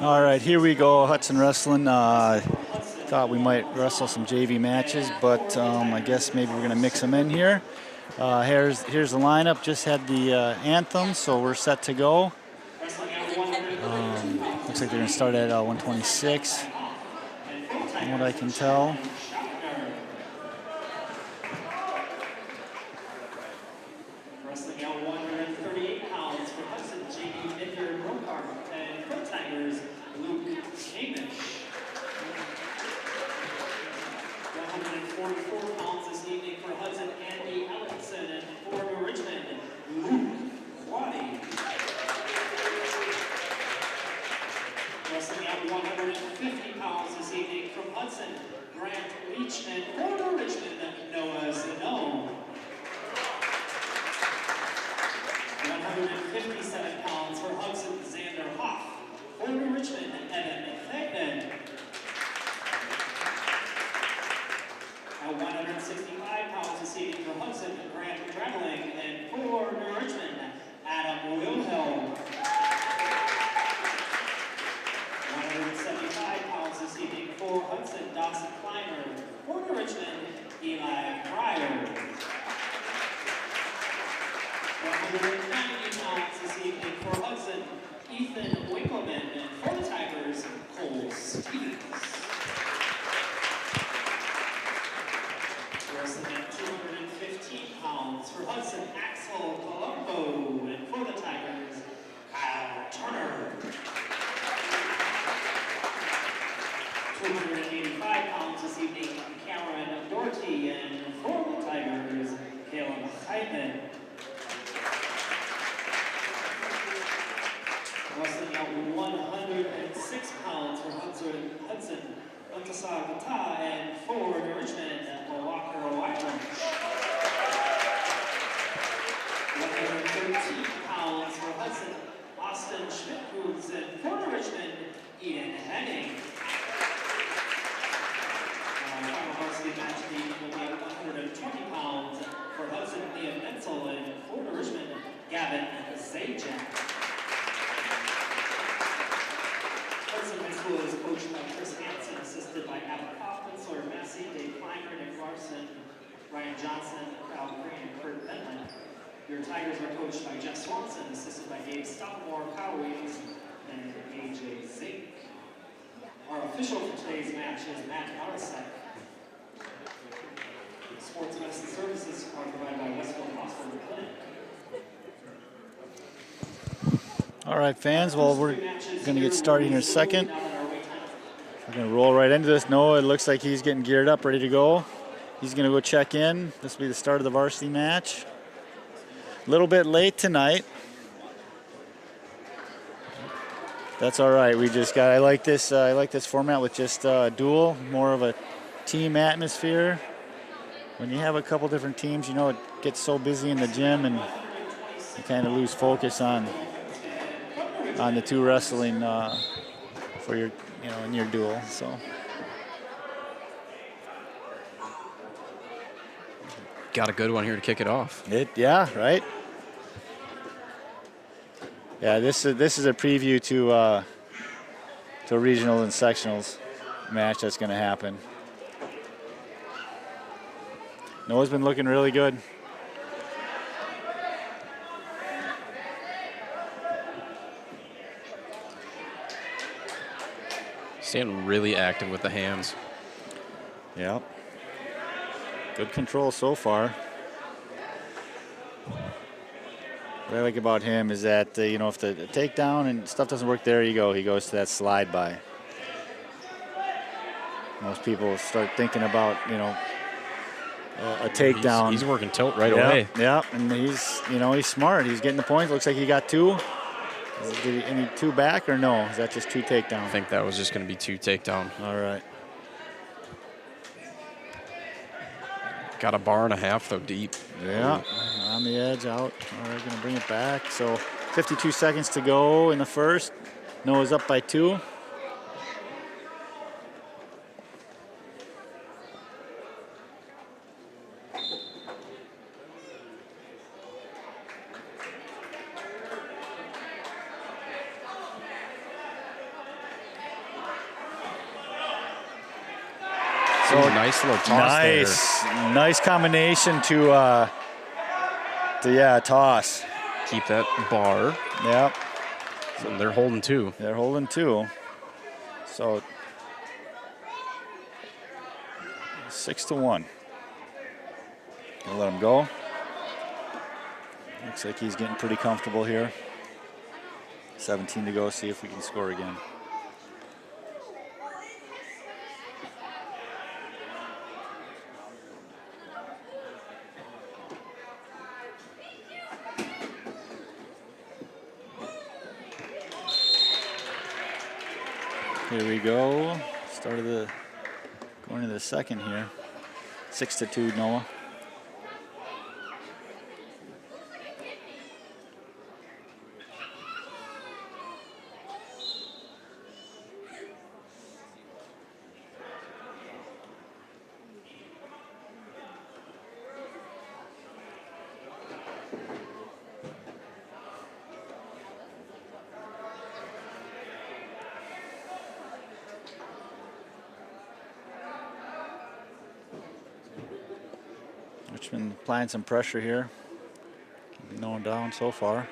All right, here we go, Hudson Wrestling. Thought we might wrestle some JV matches, but I guess maybe we're going to mix them in here. Here's the lineup. Just had the anthem, so we're set to go. Looks like they're going to start at 126, from what I can tell. Wrestling at 138 pounds for Hudson, JV Victor Brokar, and Pro Tigers, Luke Hamish. 144 pounds this evening for Hudson, Andy Allenson, and for Richmond, Luke Quaddy. Wrestling at 150 pounds this evening from Hudson, Grant Leach, and for Richmond, Noah Zano. 157 pounds for Hudson, Xander Hoff. For Richmond, Evan Thegman. At 165 pounds this evening for Hudson, Grant Traveling. And for Richmond, Adam Wilhelm. 175 pounds this evening for Hudson, Dawson Clymer. For Richmond, Eli Pryor. 190 pounds this evening for Hudson, Ethan Winkleman, and for the Tigers, Cole Stevens. Wrestling at 215 pounds for Hudson, Axel Colombo, and for the Tigers, Kyle Turner. 285 pounds this evening, Cameron Doherty, and for the Tigers, Caleb Heidman. Wrestling at 106 pounds for Hudson, Untasar Vata, and for Richmond, Walker Wyland. 113 pounds for Hudson, Austin Schmidt-Cruz, and for Richmond, Ian Henning. Final varsity match being about 120 pounds for Hudson, Liam Menzel, and for Richmond, Gavin Zajac. Hudson High School is coached by Chris Hansen, assisted by Adam Kaufman, Sawyer Massey, Dave Clymer, Nick Larson, Ryan Johnson, Kyle Green, and Kurt Bentley. Your Tigers are coached by Jeff Swanson, assisted by Dave Stockmore, Kyle Williams, and AJ Zink. Our official for today's match is Matt Arasek. Sports medicine services are provided by Westfield Hospital Clinic. All right, fans, well, we're going to get started here in a second. We're going to roll right into this. Noah, it looks like he's getting geared up, ready to go. He's going to go check in. This will be the start of the varsity match. A little bit late tonight. That's all right. I like this format with just dual, more of a team atmosphere. When you have a couple different teams, you know, it gets so busy in the gym and you kind of lose focus on the two wrestling for your, in your duel. So got a good one here to kick it off. Yeah, right. Yeah, this is a preview to a regional and sectionals match that's going to happen. Noah's been looking really good. Staying really active with the hands. Yeah. Good control so far. What I like about him is that, if the takedown and stuff doesn't work, there you go. He goes to that slide by. Most people start thinking about, a takedown. He's working tilt right away. Yeah, and he's smart. He's getting the points. Looks like he got two. Did he need two back or no? Is that just two takedown? I think that was just going to be two takedown. All right. Got a bar and a half, though, deep. Yeah, on the edge, out. All right, going to bring it back. So 52 seconds to go in the first. Noah's up by 2. So nice little toss there. Nice combination to toss. Keep that bar. Yep. So they're holding two. They're holding two. So 6-1. Gonna let him go. Looks like he's getting pretty comfortable here. 17 to go. See if we can score again. Here we go. Going to the second here. 6-2, Noah. Richmond applying some pressure here. Keeping no one down so far.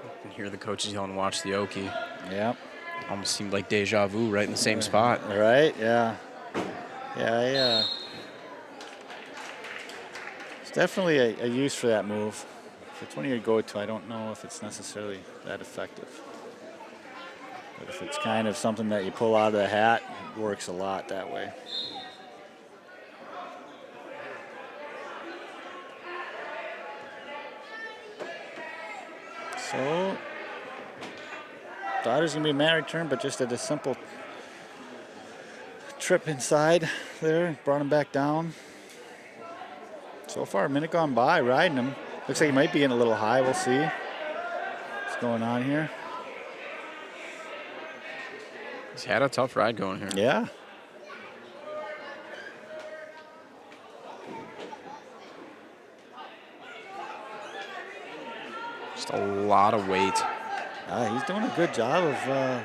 You can hear the coaches yelling, "Watch the Okie." Yep. Almost seemed like deja vu, right in the same spot. Right? Yeah. Yeah. It's definitely a use for that move. If it's one of your go-to, I don't know if it's necessarily that effective. But if it's kind of something that you pull out of the hat, it works a lot that way. So, thought it was going to be a man return, but just did a simple trip inside there, brought him back down. So far, a minute gone by, riding him. Looks like he might be in a little high. We'll see what's going on here. He's had a tough ride going here. Yeah. Just a lot of weight. He's doing a good job of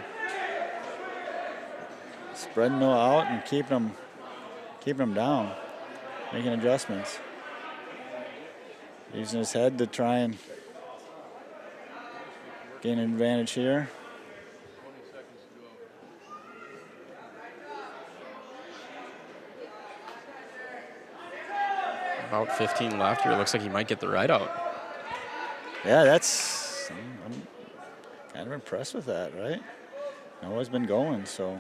spreading Noah out and keeping him down, making adjustments. Using his head to try and gain an advantage here. About 15 left here. Looks like he might get the ride out. Yeah, I'm kind of impressed with that, right? Noah's been going, so.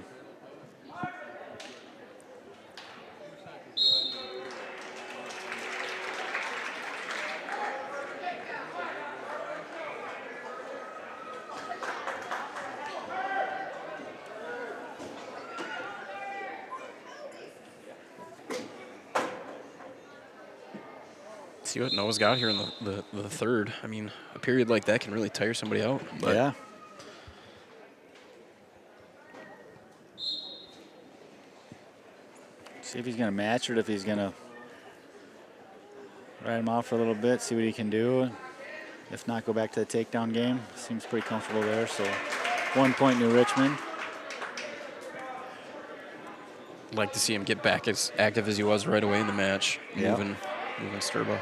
See what Noah's got here in the third. I mean, a period like that can really tire somebody out. But Yeah. See if he's going to match it, if he's going to ride him off for a little bit, see what he can do. If not, go back to the takedown game. Seems pretty comfortable there, so 1 point New Richmond. like to see him get back as active as he was right away in the match, Yep. moving Sturba.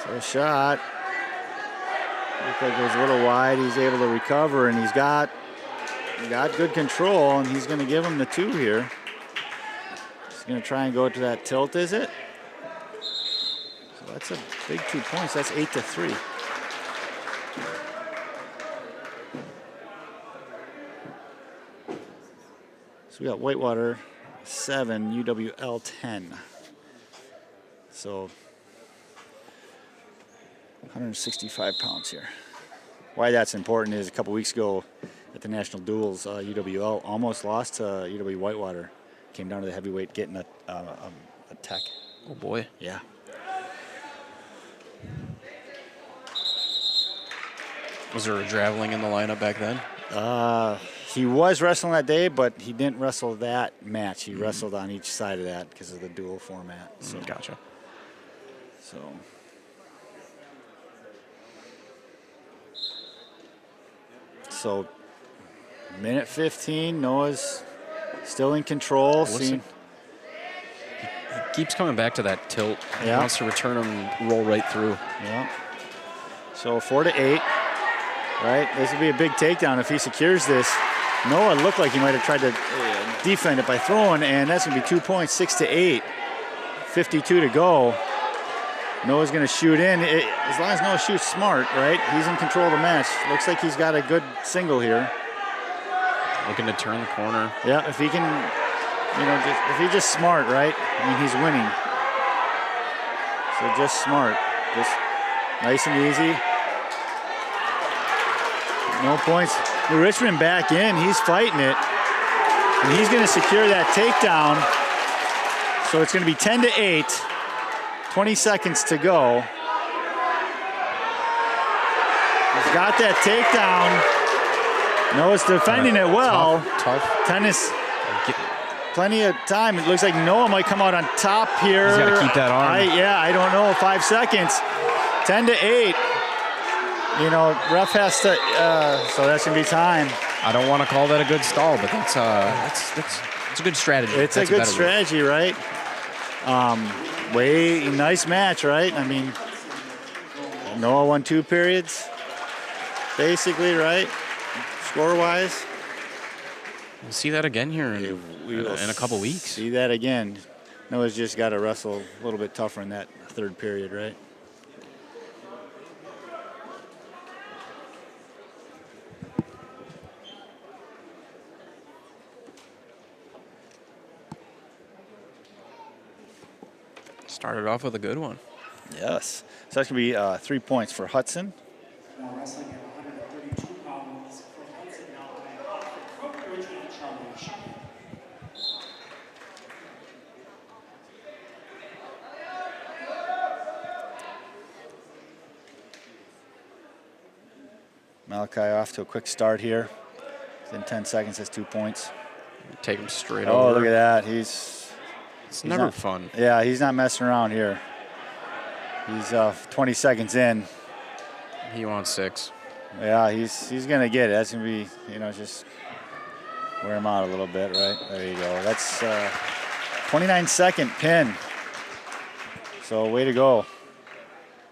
So a shot. Looked like it was a little wide. He's able to recover, and he's got good control, and he's going to give him the 2 here. He's going to try and go to that tilt, is it? So that's a big 2 points. That's 8-3. So we got Whitewater 7, UWL 10. So 165 pounds here. Why that's important is a couple weeks ago at the national duels, UWL almost lost to UW Whitewater. Came down to the heavyweight getting a tech. Oh boy. Yeah. Was there a Draveling in the lineup back then? He was wrestling that day, but he didn't wrestle that match. He wrestled on each side of that because of the dual format. So. Gotcha. So minute 15, Noah's still in control. He keeps coming back to that tilt. He Yeah. wants to return him, roll right through. Yeah. So 4-8, right? This would be a big takedown if he secures this. Noah looked like he might have tried to defend it by throwing, and that's going to be 2 points, 6-8. 52 to go. Noah's going to shoot in. As long as Noah shoots smart, right? He's in control of the match. Looks like he's got a good single here. Looking to turn the corner. Yeah, if he can, if he's just smart, right? I mean, he's winning. So just smart. Just nice and easy. No points. Richmond back in. He's fighting it. And he's going to secure that takedown. So it's going to be 10-8. 20 seconds to go. He's got that takedown. Noah's defending it well. Tough. Tennis. Plenty of time. It looks like Noah might come out on top here. He's got to keep that arm. I don't know. 5 seconds. 10-8. Ref has to. So that's gonna be time. I don't want to call that a good stall, but that's a good strategy. It's a good strategy, right? Nice match, right? I mean, Noah won 2 periods, basically, right? Score-wise. We'll see that again here in a couple weeks. See that again. Noah's just got to wrestle a little bit tougher in that 3rd period, right? Started off with a good one. Yes. So that's going to be 3 points for Hudson. Now wrestling at 132 pounds for Hudson now by from Richmond, Charlie. Malachi off to a quick start here. Within 10 seconds, has 2 points. Take him straight Oh, over. look at that. He's never not fun. Yeah, he's not messing around here. He's 20 seconds in. He wants 6. Yeah, he's going to get it. That's going to be, just wear him out a little bit, right? There you go. That's 29-second pin. So way to go.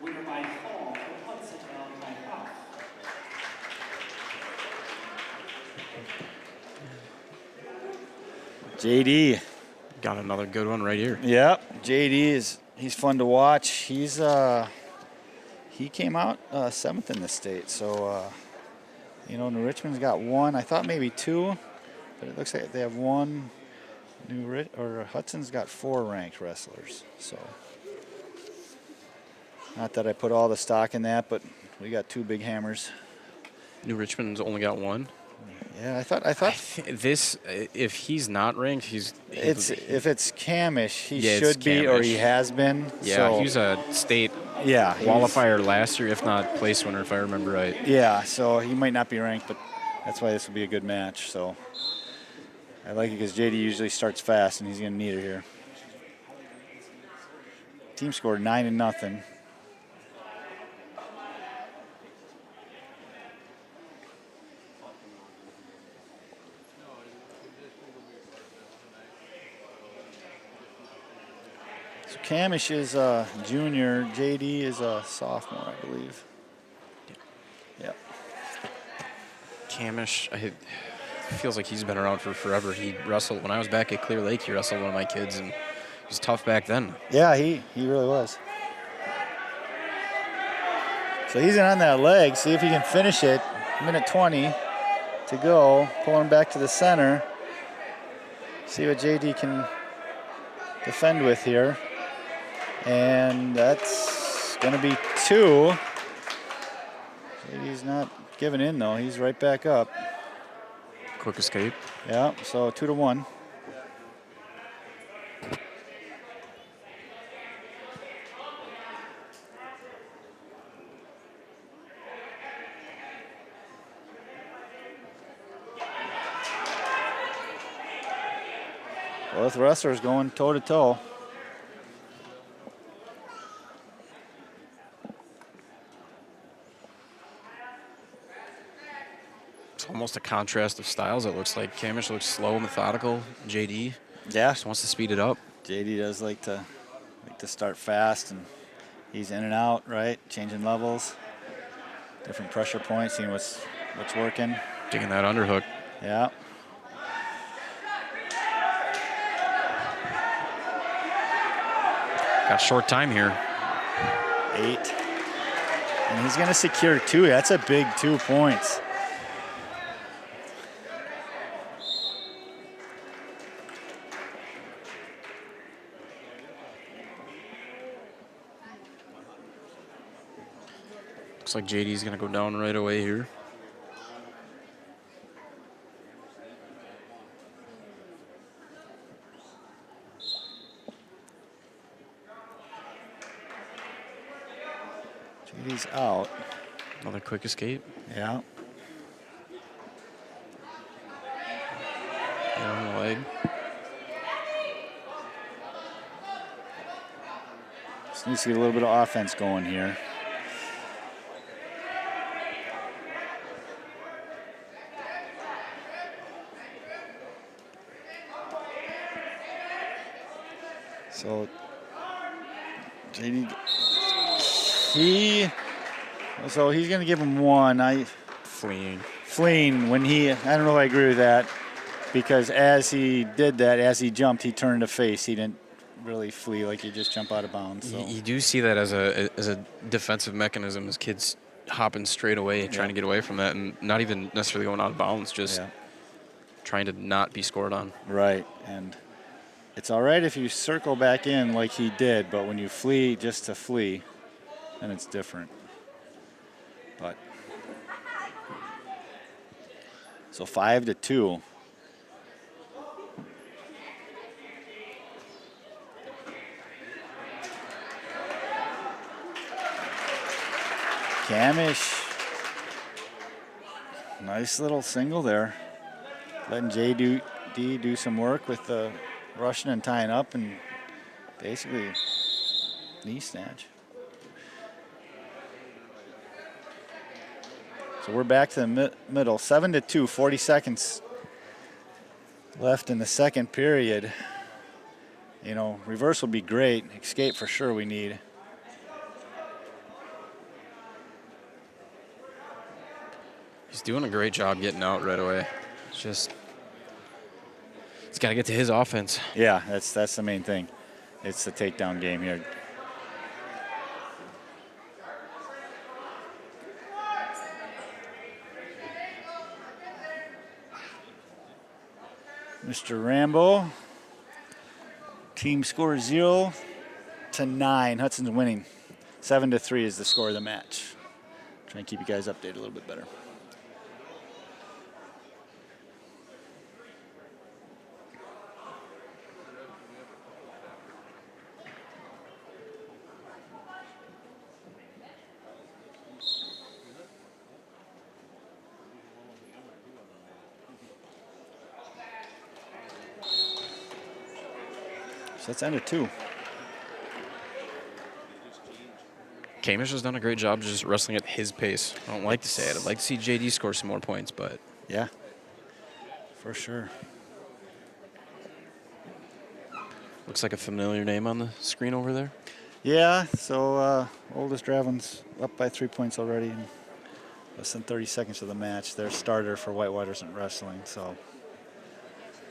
Winner by fall for Hudson now by Pop. JD. Got another good one right here. Yep, JD he's fun to watch. He came out 7th in the state. So, New Richmond's got 1. I thought maybe 2, but it looks like they have 1. Hudson's got 4 ranked wrestlers. So, not that I put all the stock in that, but we got 2 big hammers. New Richmond's only got 1. Yeah, I thought this. If he's not ranked, if it's Camish, he Yeah, should it's be or Camish. he has been. Yeah, so, he was a state he's- qualifier last year, if not place winner, if I remember right. Yeah, so he might not be ranked, but that's why this will be a good match. So I like it because JD usually starts fast, and he's going to need it here. Team scored 9-0. So Camish is a junior, JD is a sophomore, I believe. Yep. Camish, feels like he's been around for forever. He wrestled when I was back at Clear Lake. He wrestled one of my kids, and he was tough back then. Yeah, he really was. So he's in on that leg. See if he can finish it. Minute 20 to go. Pulling back to the center. See what JD can defend with here. And that's going to be 2. JD's not giving in, though. He's right back up. Quick escape. Yeah, so 2-1. Both wrestlers going toe-to-toe. almost a contrast of styles. It looks like Camish looks slow, methodical. JD just wants to speed it up. JD does like to start fast, and he's in and out, right? Changing levels, different pressure points, seeing what's working. Digging that underhook. Yeah. Got short time here. 8. And he's going to secure 2. That's a big 2 points. Looks like JD's going to go down right away here. JD's out. Another quick escape. Yeah. On the leg. Just needs to get a little bit of offense going here. So JD, he's going to give him 1. Fleeing when I don't know if I agree with that, because as he did that, as he jumped, he turned to face. He didn't really flee like he just jump out of bounds. So. You do see that as a defensive mechanism, as kids hopping straight away, trying to get away from that, and not even necessarily going out of bounds, just trying to not be scored on. Right, and it's all right if you circle back in like he did, but when you flee just to flee, then it's different. But so 5-2. Camish, nice little single there. Letting JD do some work with the rushing and tying up, and basically knee snatch. So we're back to the middle, 7-2, 40 seconds left in the second period. You know, reverse will be great. Escape for sure we need. He's doing a great job getting out right away. It's just, he's got to get to his offense. Yeah, that's the main thing. It's the takedown game here. Mr. Rambo. Team score 0-9. Hudson's winning. 7-3 is the score of the match. Try and keep you guys updated a little bit better. So that's end of 2. Camish has done a great job just wrestling at his pace. I don't like to say it. I'd like to see JD score some more points, but yeah, for sure. Looks like a familiar name on the screen over there. Yeah, so Oldest Draven's up by 3 points already in less than 30 seconds of the match. Their starter for Whitewaters in wrestling, so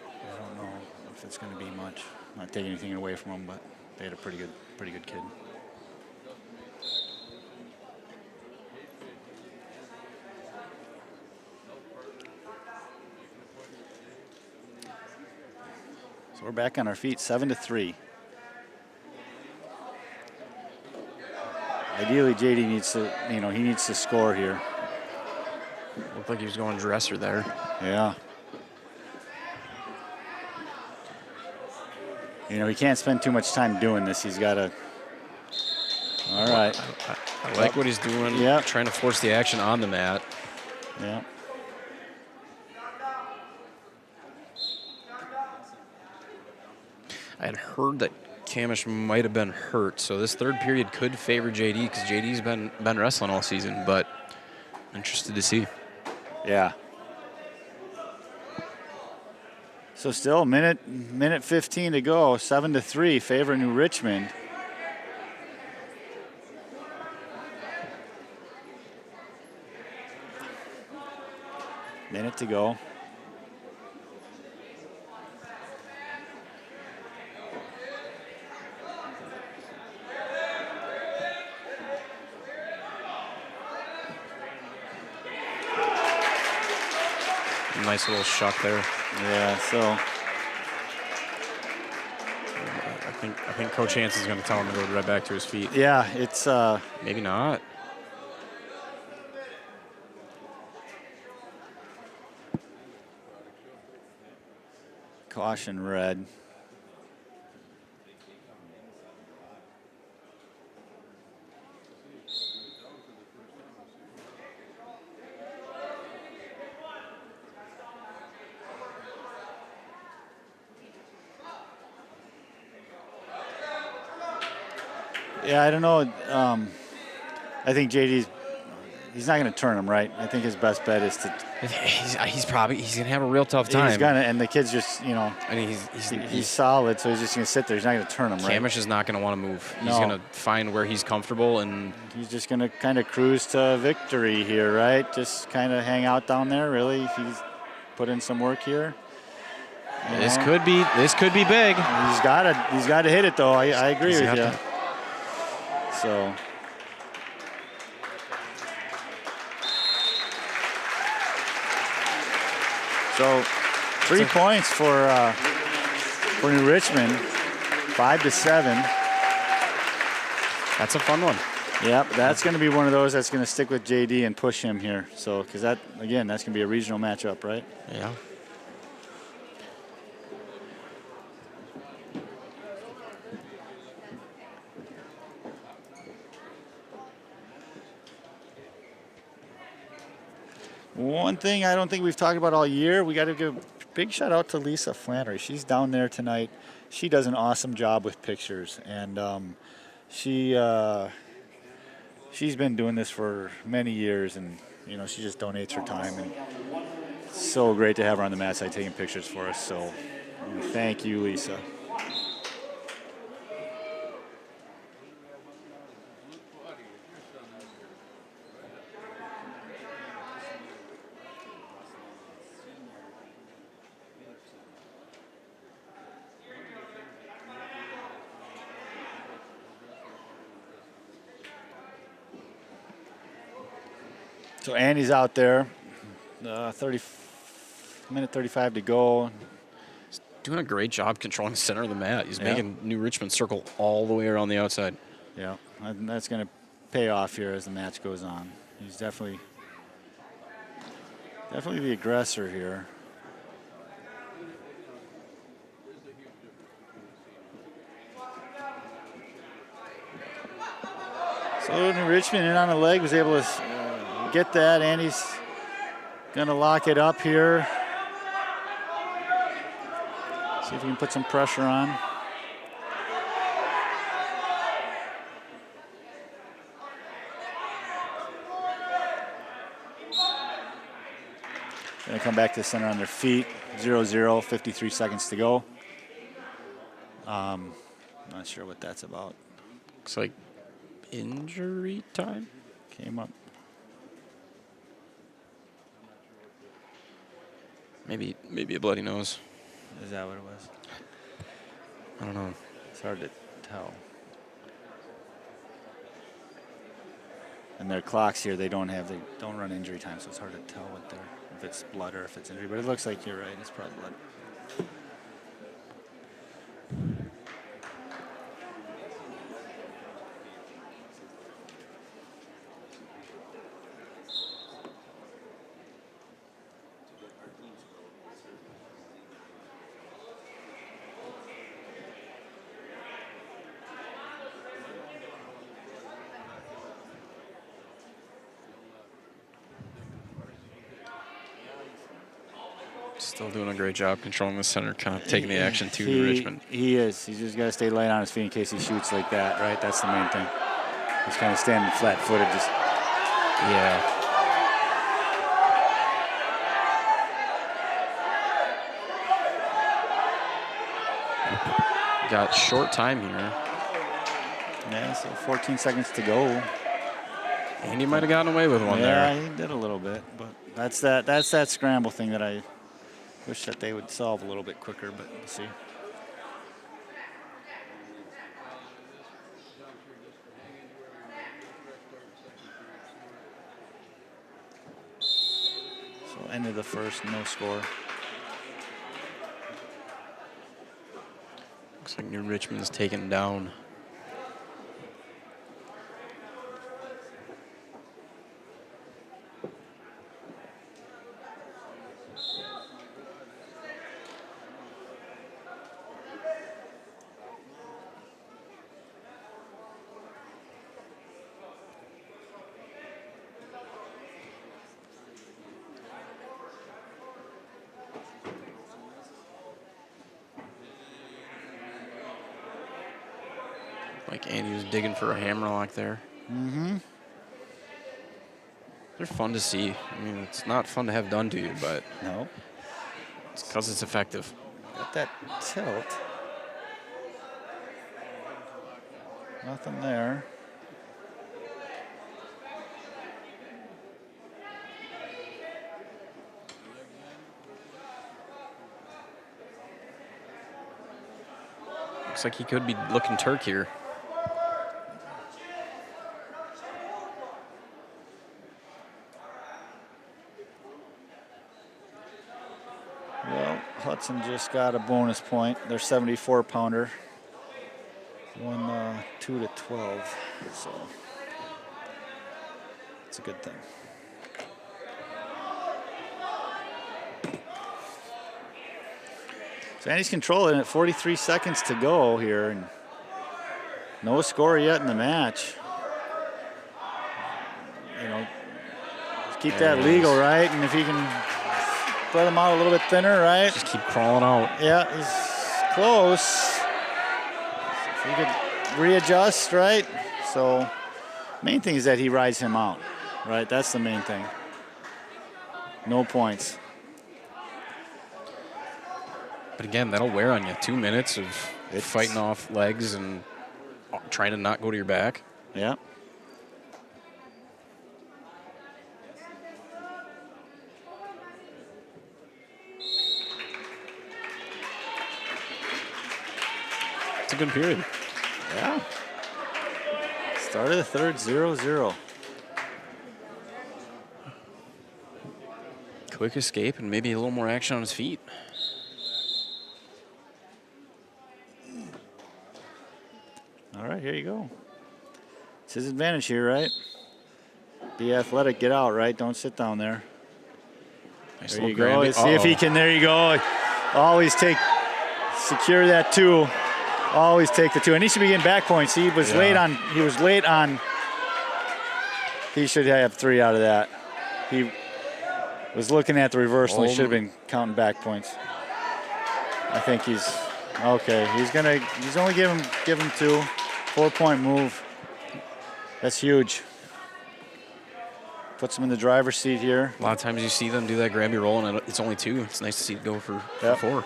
I don't know if it's going to be much. Not taking anything away from them, but they had a pretty good kid. So we're back on our feet, 7-3. Ideally, JD needs to score here. Looked like he was going dresser there. Yeah. You know, he can't spend too much time doing this. He's got to. All right. I like what he's doing. Yeah. Trying to force the action on the mat. Yeah. I had heard that Camish might have been hurt, so this third period could favor JD because JD's been wrestling all season, but interested to see. Yeah. So still minute 15 to go. 7-3, favor New Richmond. Minute to go. Nice little shuck there. Yeah, so I think Coach Hanson's going to tell him to go right back to his feet. yeah, it's Maybe not. caution red. Yeah, I don't know. I think JD's he's not going to turn him, right? I think his best bet is to. He's going to have a real tough time. He's gonna, and the kid's just, I mean, he's solid, so he's just going to sit there. He's not going to turn him, right? Camish is not going to want to move. He's No. going to find where he's comfortable, and He's just going to kind of cruise to victory here, right? Just kind of hang out down there. Really, he's put in some work here. this could be big. He's got to hit it though. I agree He's with got you. to. So. So, 3 points for New Richmond, 5-7. That's a fun one. Yep, that's going to be one of those that's going to stick with JD and push him here. So, because that's going to be a regional matchup, right? Yeah. One thing I don't think we've talked about all year, we got to give a big shout out to Lisa Flannery. She's down there tonight. She does an awesome job with pictures, and she's been doing this for many years, and she just donates her time, and it's so great to have her on the mat side taking pictures for us. So thank you, Lisa. So Andy's out there, minute 35 to go. Doing a great job controlling the center of the mat. He's making New Richmond circle all the way around the outside. Yeah, and that's going to pay off here as the match goes on. He's definitely the aggressor here. So New Richmond in on the leg was able to get that. Andy's going to lock it up here. See if he can put some pressure on. Going to come back to the center on their feet. 0-0, 53 seconds to go. Not sure what that's about. Looks like injury time. Came up. Maybe a bloody nose. Is that what it was? I don't know. It's hard to tell. And their clocks here, they don't run injury time, so it's hard to tell if it's blood or if it's injury. But it looks like you're right. It's probably blood. Still doing a great job controlling the center, kind of taking the action to New Richmond. He is. He's just got to stay light on his feet in case he shoots like that, right? That's the main thing. He's kind of standing flat-footed, just. Yeah. Got short time here. Yeah, so 14 seconds to go. And he might have gotten away with one Yeah, there. he did a little bit, but that's that scramble thing that I wish that they would solve a little bit quicker, but we'll see. So end of the first, no score. Looks like New Richmond's taken down. Like Andy was digging for a hammerlock there. Mm-hmm. They're fun to see. I mean, it's not fun to have done to you, but No. it's because it's effective. Got that tilt. Nothing there. Looks like he could be looking Turk here. Well, Hudson just got a bonus point. Their 74-pounder. Won 2-12, so it's a good thing. So Andy's controlling it. 43 seconds to go here, and no score yet in the match. You know, keep that legal, right? And if he can spread them out a little bit thinner, right? Just keep crawling out. Yeah, he's close. If he could readjust, right? So, main thing is that he rides him out, right? That's the main thing. No points. But again, that'll wear on you. 2 minutes of fighting off legs and trying to not go to your back. Yeah. It's a good period. Yeah. Start of the third, 0-0. Quick escape and maybe a little more action on his feet. All right, here you go. It's his advantage here, right? Be athletic, get out, right? Don't sit down there. Nice There you little go. Granby. See if he can, there you go. Always secure that 2. Always take the 2. And he should be getting back points. He was late on, he should have 3 out of that. He was looking at the reversal. He should have been counting back points. I think he's, okay. He's only give him 2. 4-point move. That's huge. Puts him in the driver's seat here. A lot of times you see them do that Granby roll, and it's only 2. It's nice to see it go for 4.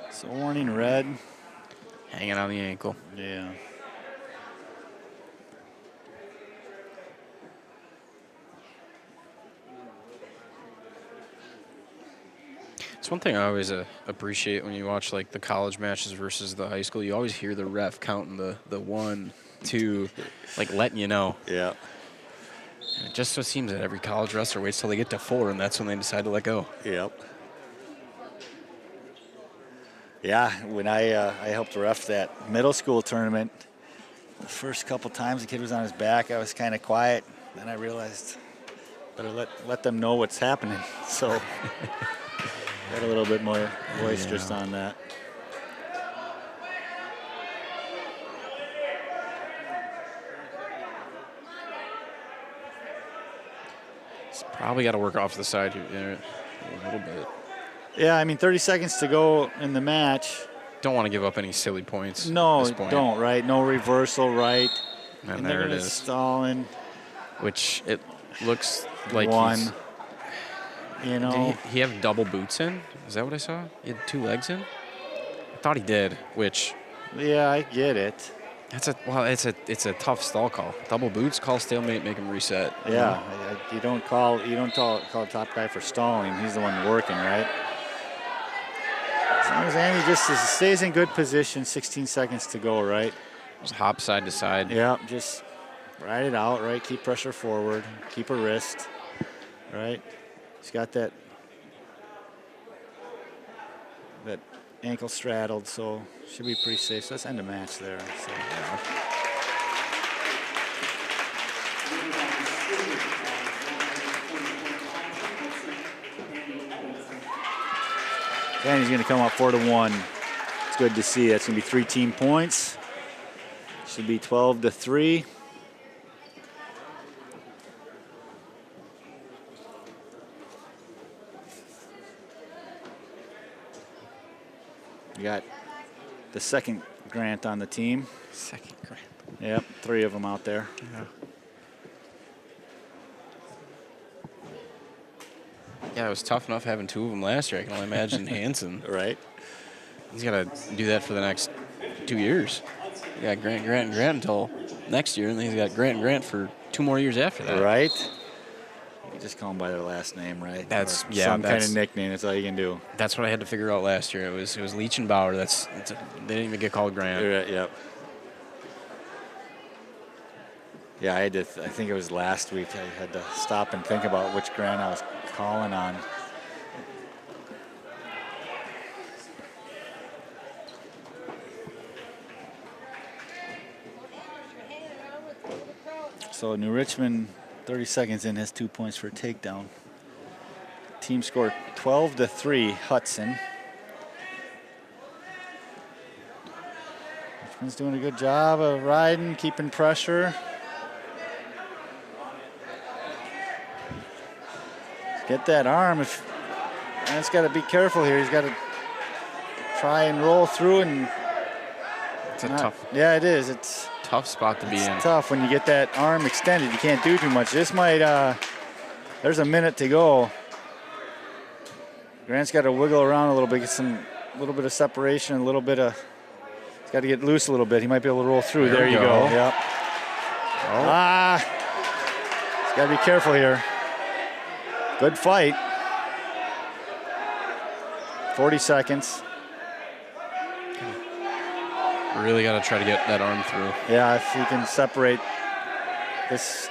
So warning red. Hanging on the ankle. Yeah. It's one thing I always appreciate when you watch like the college matches versus the high school. You always hear the ref counting the 1, 2, like letting you know. Yeah. And it just so seems that every college wrestler waits till they get to 4, and that's when they decide to let go. Yep. Yeah, when I helped ref that middle school tournament, the first couple times the kid was on his back, I was kind of quiet. Then I realized better let them know what's happening. So got a little bit more boisterous on that. He's probably got to work off the side here. A little bit. Yeah, I mean, 30 seconds to go in the match. Don't want to give up any silly points. No, at this point. don't, right? No reversal, right? And they're there it gonna is. Stalling. Which it looks like One. he's. You know. Did he have double boots in? Is that what I saw? He had 2 legs in? I thought he did, which. Yeah, I get it. It's a tough stall call. Double boots, call stalemate, make him reset. Yeah, you don't call the top guy for stalling. He's the one working, right? As long as Andy just stays in good position, 16 seconds to go, right? Just hop side to side. Yeah, just ride it out, right? Keep pressure forward, keep a wrist, right? He's got that ankle straddled, so should be pretty safe. So let's end the match there. So, yeah. And he's going to come up 4-1. It's good to see. That's going to be 3 team points. Should be 12-3. You got the second Grant on the team. Second Grant. Yep, 3 of them out there. Yeah. Yeah, it was tough enough having 2 of them last year. I can only imagine Hansen. Right. He's got to do that for the next 2 years. He got Grant until next year, and then he's got Grant for 2 more years after that. Right. You just call them by their last name, right? Or some kind of nickname. That's all you can do. That's what I had to figure out last year. It was Leach and Bauer. They didn't even get called Grant. Right, yep. Yeah, I think it was last week. I had to stop and think about which Grant I was calling on. So New Richmond, 30 seconds in, has 2 points for a takedown. Team scored 12-3, Hudson. Richmond's doing a good job of riding, keeping pressure. Get that arm. Grant's got to be careful here. He's got to try and roll through and. It's a tough. Yeah, it is. It's tough spot to be in. It's tough when you get that arm extended. You can't do too much. This might. There's a minute to go. Grant's got to wiggle around a little bit, get a little bit of separation, a little bit of. He's got to get loose a little bit. He might be able to roll through. There you go. Yep. Oh. He's got to be careful here. Good fight. 40 seconds. Really got to try to get that arm through. Yeah, if he can separate this,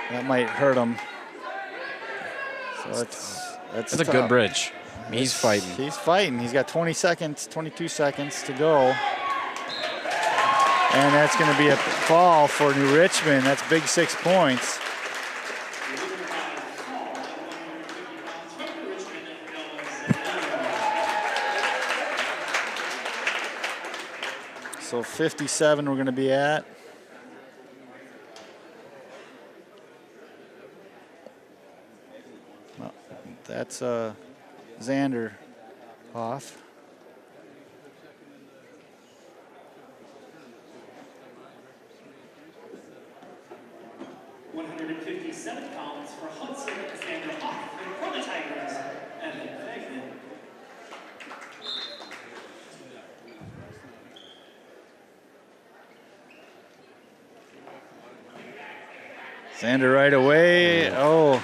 that might hurt him. So that's a good bridge. He's fighting. He's fighting. He's got 20 seconds, 22 seconds to go. And that's going to be a fall for New Richmond. That's big 6 points. So 57 we're going to be at. Well, that's Xander off. £157 for Hudson, Xander Hoff, and for the Tigers, Evan Fagman. Xander right away. Oh,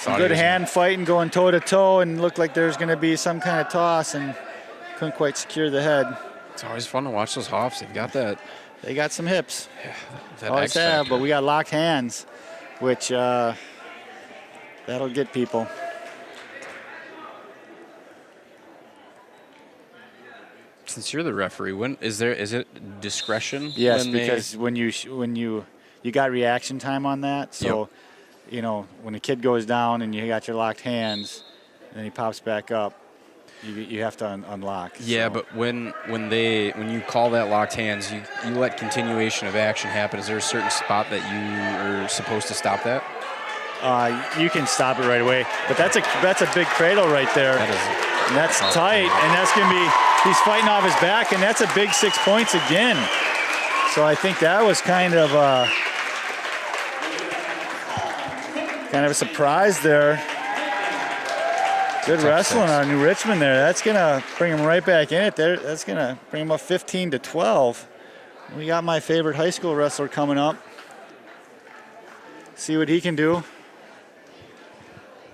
some good hand fighting, going toe to toe, and looked like there's going to be some kind of toss, and couldn't quite secure the head. It's always fun to watch those Hoffs. They've got that. They got some hips. That Always have, but we got locked hands, which that'll get people. Since you're the referee, is it discretion? Yes, because when you got reaction time on that, so you know when a kid goes down and you got your locked hands, and then he pops back up, you have to unlock. Yeah, so. but when you call that locked hands, you let continuation of action happen. Is there a certain spot that you are supposed to stop that? you can stop it right away. But that's a big cradle right there. That is. And that's tight, and that's going to be, he's fighting off his back, and that's a big 6 points again. So I think that was kind of a surprise there. Good wrestling on New Richmond there. That's going to bring him right back in it there. That's going to bring him up 15-12. We got my favorite high school wrestler coming up. See what he can do.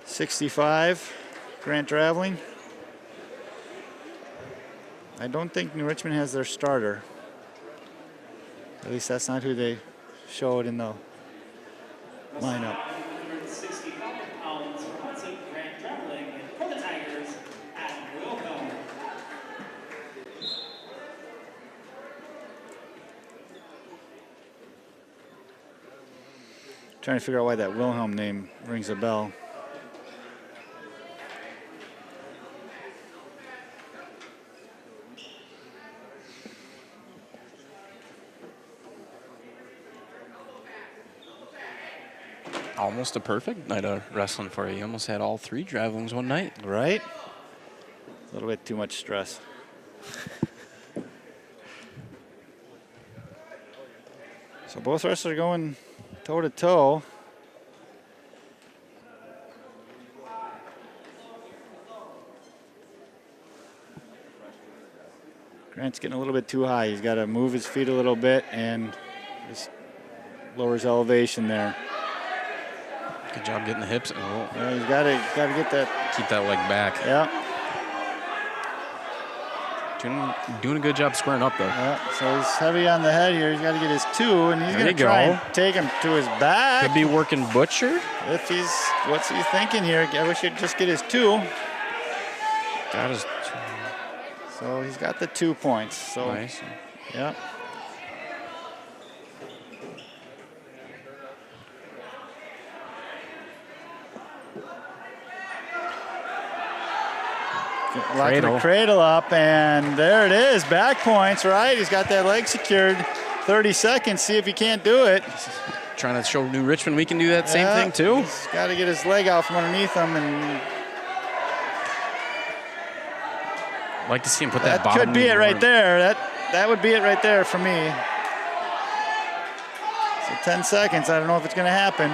65, Grant Draveling. I don't think New Richmond has their starter. At least that's not who they showed in the lineup. 165 pounds for Hudson, Grant Draveling, and for the Tigers, Adam Wilco. Trying to figure out why that Wilhelm name rings a bell. Almost a perfect night of wrestling for you. You almost had all 3 Dravelings one night. Right? A little bit too much stress. So both wrestlers are going toe to toe. Grant's getting a little bit too high. He's got to move his feet a little bit and just lower his elevation there. Good job getting the hips. Oh. Yeah, he's got to get that. Keep that leg back. Yeah. Doing a good job squaring up, though. Yeah. So he's heavy on the head here. He's got to get his 2, and he's going to try and take him to his back. Could be working Butcher. If he's, what's he thinking here? I wish he'd just get his 2. Got his 2. So he's got the 2 points. So Nice. yeah. Locking the cradle up, and there it is. Back points, right? He's got that leg secured. 30 seconds. See if he can't do it. Trying to show New Richmond we can do that same thing too. He's got to get his leg out from underneath him, and I'd like to see him put that bottom. That could be it right there. That would be it right there for me. So 10 seconds. I don't know if it's going to happen.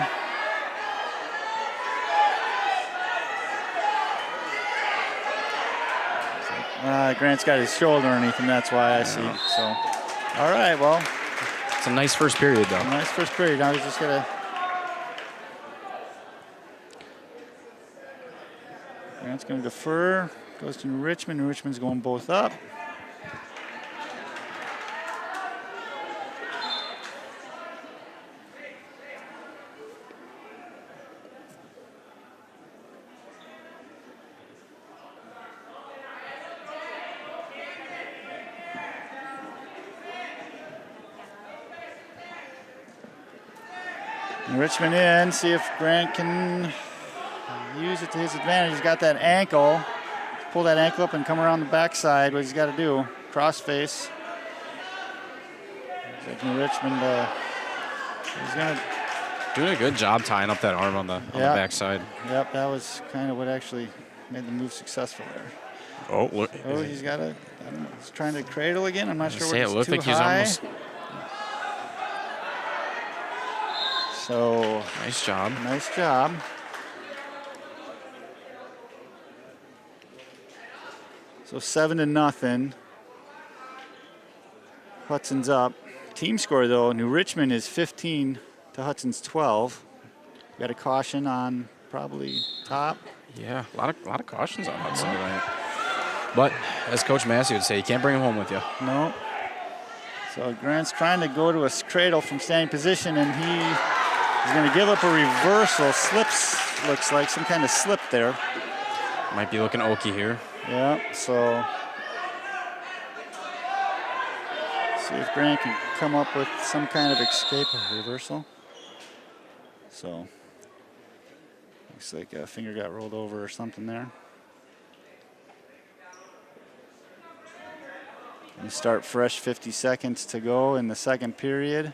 Grant's got his shoulder underneath him. That's why I see. So, all right. Well, it's a nice first period, though. Nice first period. Now he's just gonna. Grant's going to defer. Goes to New Richmond. New Richmond's going both up. Richmond in, see if Grant can use it to his advantage. He's got that ankle. Pull that ankle up and come around the backside. What he's got to do, cross face. New Richmond, he's going to... Doing a good job tying up that arm on the backside. Yep, that was kind of what actually made the move successful there. Oh, look. Oh, he's got to... He's trying to cradle again. I'm not sure what it looked like he's almost... So nice job. Nice job. So 7-0. Hudson's up. Team score though, New Richmond is 15 to Hudson's 12. We got a caution on probably top. Yeah, a lot of cautions on Hudson tonight. But as Coach Massey would say, you can't bring him home with you. No. So Grant's trying to go to a cradle from standing position, and he's going to give up a reversal. Slips, looks like some kind of slip there. Might be looking oaky here. Yeah, so see if Grant can come up with some kind of escape or reversal. So looks like a finger got rolled over or something there. And start fresh, 50 seconds to go in the second period.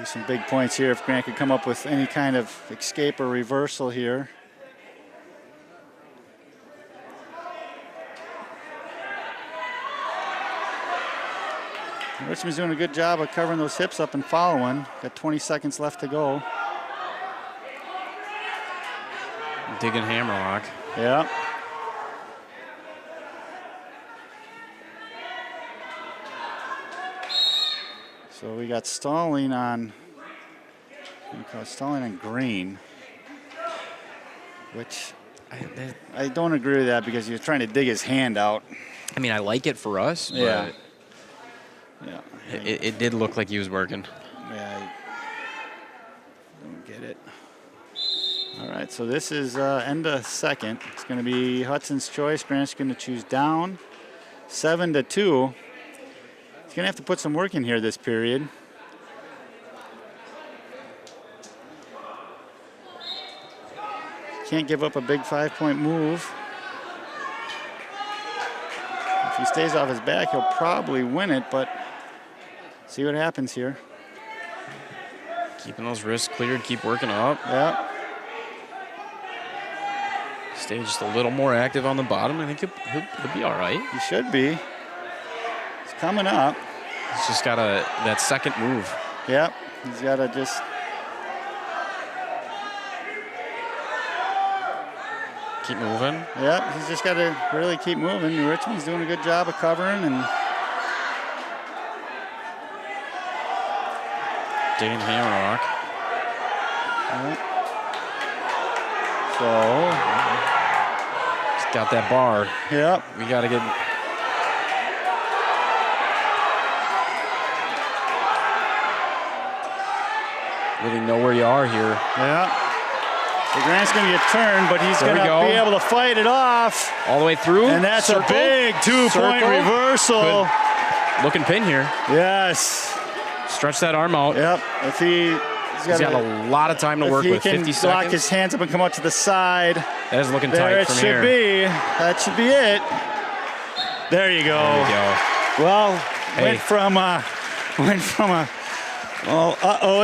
Some big points here if Grant could come up with any kind of escape or reversal here. Richmond's doing a good job of covering those hips up and following. Got 20 seconds left to go. Digging hammerlock. Yeah. So we got stalling on green, which I don't agree with that because he was trying to dig his hand out. I mean, I like it for us, Yeah. but Yeah. it did look like he was working. Yeah. I don't get it. All right, so this is end of second. It's going to be Hudson's choice. Grant's going to choose down, 7-2. He's going to have to put some work in here this period. Can't give up a big 5-point move. If he stays off his back, he'll probably win it, but see what happens here. Keeping those wrists cleared, keep working up. Yeah. Stay just a little more active on the bottom. I think he'll be all right. He should be. He's coming up. He's just got that second move. Yep. He's got to just... Keep moving. Yep. He's just got to really keep moving. Richmond's doing a good job of covering and... Digging hammerlock. Yep. So... He's got that bar. Yep. We got to get... Really know where you are here. Yeah. So Grant's going to get turned, but he's going to be able to fight it off. All the way through. And that's Circle. a big 2-point reversal. Good looking pin here. Yes. Stretch that arm out. Yep. If he's got a lot of time to work with. 50 If he can lock his hands up and come out to the side. That is looking there tight it from should here. be. That should be it. There you go. There we go. Well, Hey. went from a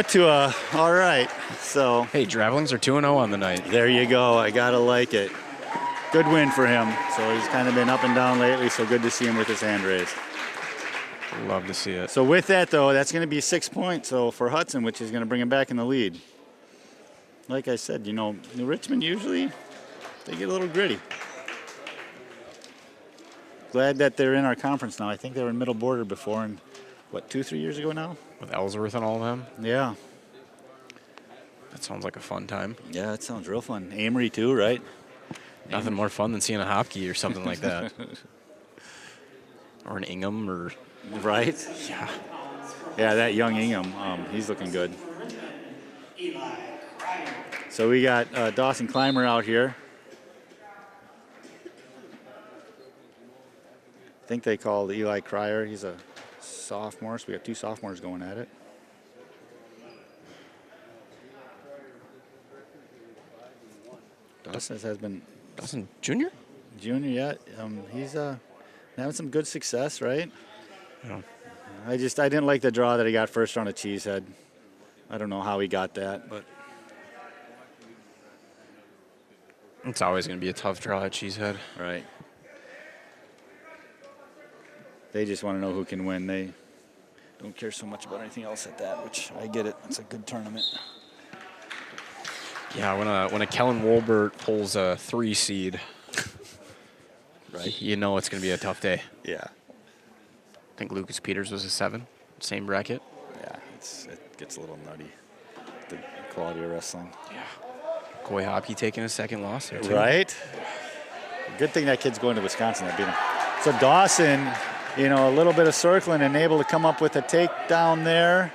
to a all right. So Hey, Dravelings are 2-0 on the night. there you go. I gotta like it. Good win for him. So he's kind of been up and down lately. So good to see him with his hand raised. Love to see it. So with that though, that's going to be 6 points. So for Hudson, which is going to bring him back in the lead. Like I said, New Richmond usually they get a little gritty. Glad that they're in our conference now. I think they were in Middle Border before, and 2-3 years ago now? With Ellsworth and all of them. Yeah. That sounds like a fun time. Yeah, that sounds real fun. Amory too, right? Nothing more fun than seeing a Hopkey or something like that. Or an Ingham or... Right? Yeah. Yeah, that young Ingham, he's looking good. So we got Dawson Clymer out here. I think they call Eli Cryer. He's a sophomore, so we got 2 sophomores going at it. Dawson has been Dawson Jr.? junior yet. He's having some good success, right? Yeah. I didn't like the draw that he got first round of Cheesehead. I don't know how he got that, but It's always going to be a tough draw at Cheesehead. right. They just want to know who can win. They don't care so much about anything else at that, which I get it. It's a good tournament. Yeah, when a Kellen Wolbert pulls a 3 seed, Right. you know it's going to be a tough day. Yeah. I think Lucas Peters was a 7, same bracket. Yeah, it gets a little nutty, the quality of wrestling. Yeah. Coy Hopkey taking a second loss there, too. Right? Good thing that kid's going to Wisconsin. That beat him. So Dawson, a little bit of circling and able to come up with a takedown there.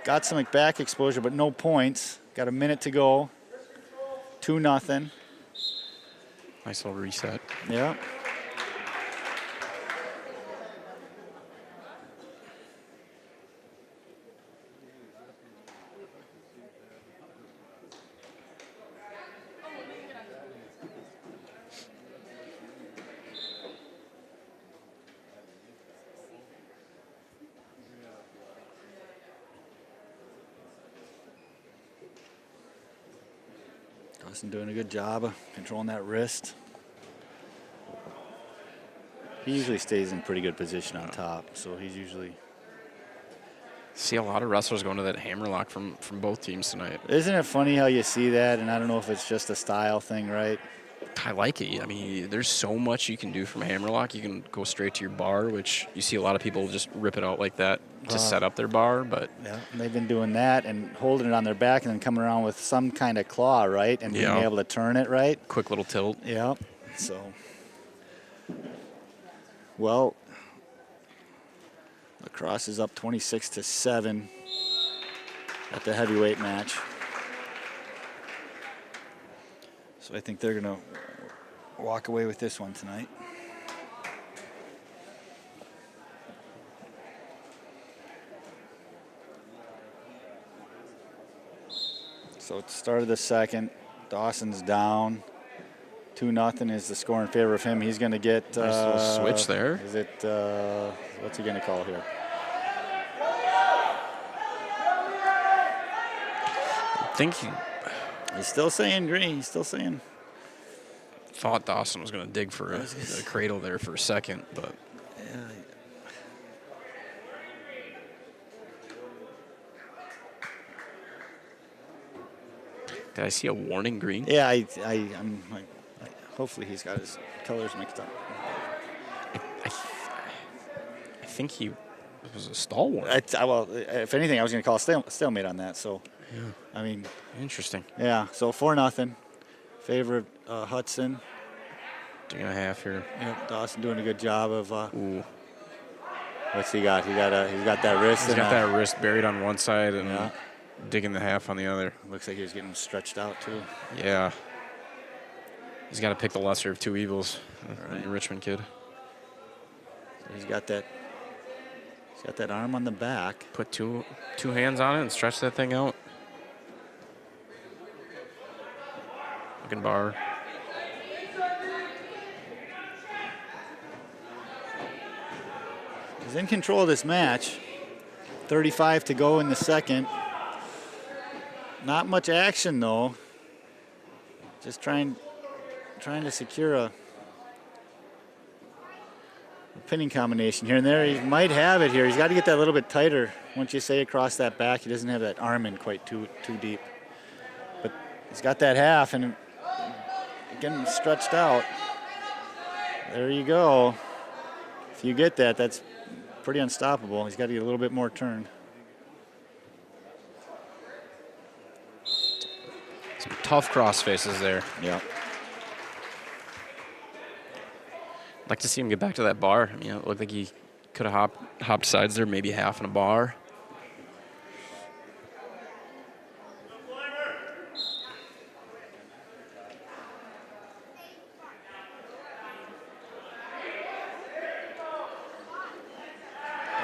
Got some back exposure, but no points. Got a minute to go. 2-0. Nice little reset. Yeah. Hudson doing a good job of controlling that wrist. He usually stays in pretty good position on top, so he's usually... See a lot of wrestlers going to that hammerlock from both teams tonight. Isn't it funny how you see that? And I don't know if it's just a style thing, right? I like it. I mean, there's so much you can do from a hammerlock. You can go straight to your bar, which you see a lot of people just rip it out like that to set up their bar. But yeah, they've been doing that and holding it on their back and then coming around with some kind of claw, right? And being able to turn it, right? Quick little tilt. Yeah. So, well, lacrosse is up 26-7 at the heavyweight match. So I think they're going to walk away with this one tonight. So at the start of the second, Dawson's down. 2-0 is the score in favor of him. He's going to get... Nice little switch there. Is it... what's he going to call here? I think He's still saying green. He's still saying... Thought Dawson was going to dig for a cradle there for a second, but... Yeah. Did I see a warning green? Yeah, I'm hopefully he's got his colors mixed up. I think he was a stall warning. Well, if anything, I was going to call a stalemate on that. So, Yeah. I mean, Interesting. yeah. So 4-0, favor of Hudson. 2.5 here. Yep, Dawson doing a good job of. Ooh. What's he got? He's got that wrist. He's got that wrist buried on one side and Yeah. digging the half on the other. Looks like he was getting stretched out too. Yeah. He's got to pick the lesser of two evils. Right. The Richmond kid. So he's got that. He's got that arm on the back. Put two hands on it and stretch that thing out. Looking bar. He's in control of this match. 35 to go in the second. Not much action though. Just trying to secure a pinning combination here and there. He might have it here. He's got to get that a little bit tighter. Once you say across that back, he doesn't have that arm in quite too deep. But he's got that half and getting stretched out. There you go. If you get that, that's pretty unstoppable. He's got to get a little bit more turn. Some tough cross faces there. Yeah. I'd like to see him get back to that bar. I mean, it looked like he could have hopped sides there, maybe half in a bar.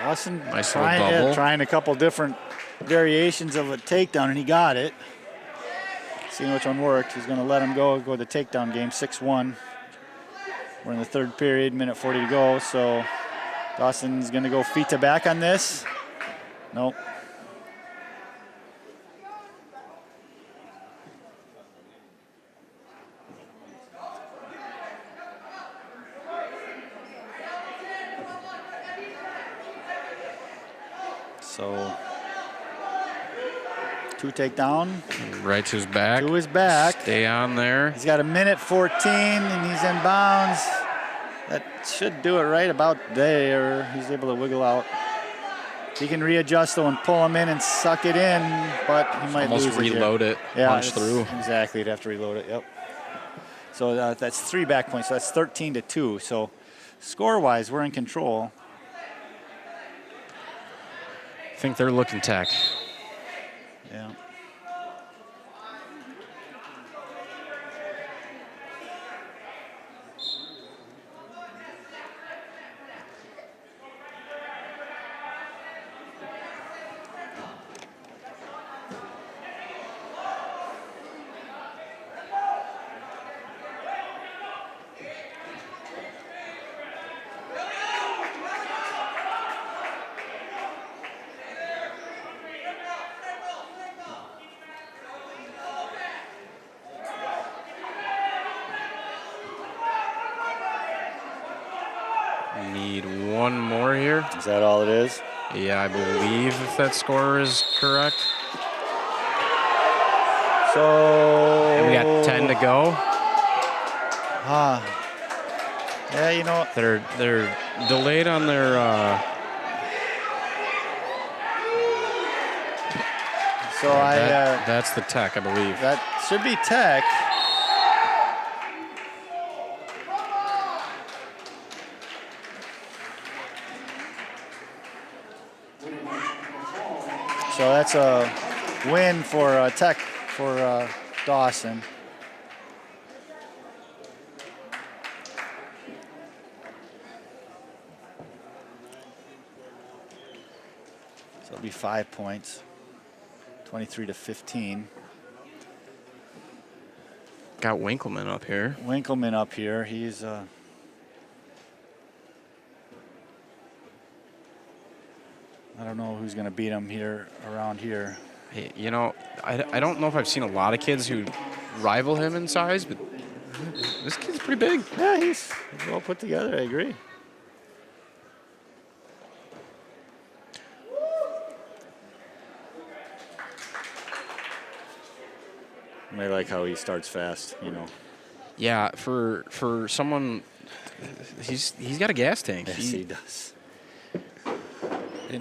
Dawson Nice little double. trying a couple different variations of a takedown, and he got it. Seeing which one worked. He's going to let him go the takedown game, 6-1. We're in the third period, minute 40 to go, so Dawson's going to go feet to back on this. Nope. So, 2 takedown. Right to his back. To his back. Stay on there. He's got a minute 14 and he's in bounds. That should do it right about there. He's able to wiggle out. He can readjust though and pull him in and suck it in, but he might Almost lose it here. reload it, Yeah, punch through. Exactly, you'd have to reload it, yep. So that's 3 back points, so that's 13-2. So score-wise, we're in control. I think they're looking tech. Yeah. one more here. Is that all it is? Yeah, I believe if that score is correct. So And we got 10 to go. Yeah, you know, They're delayed on their. so That's the tech, I believe. that should be Tech. So that's a win for Tech for Dawson. So it'll be 5 points, 23-15. Got Winkleman up here. Winkleman up here. He's I don't know who's going to beat him here around here. Hey, you know, I don't know if I've seen a lot of kids who rival him in size, but this kid's pretty big. Yeah, he's well put together. I agree. I like how he starts fast, you know. Yeah, for someone, he's got a gas tank. Yes, he does.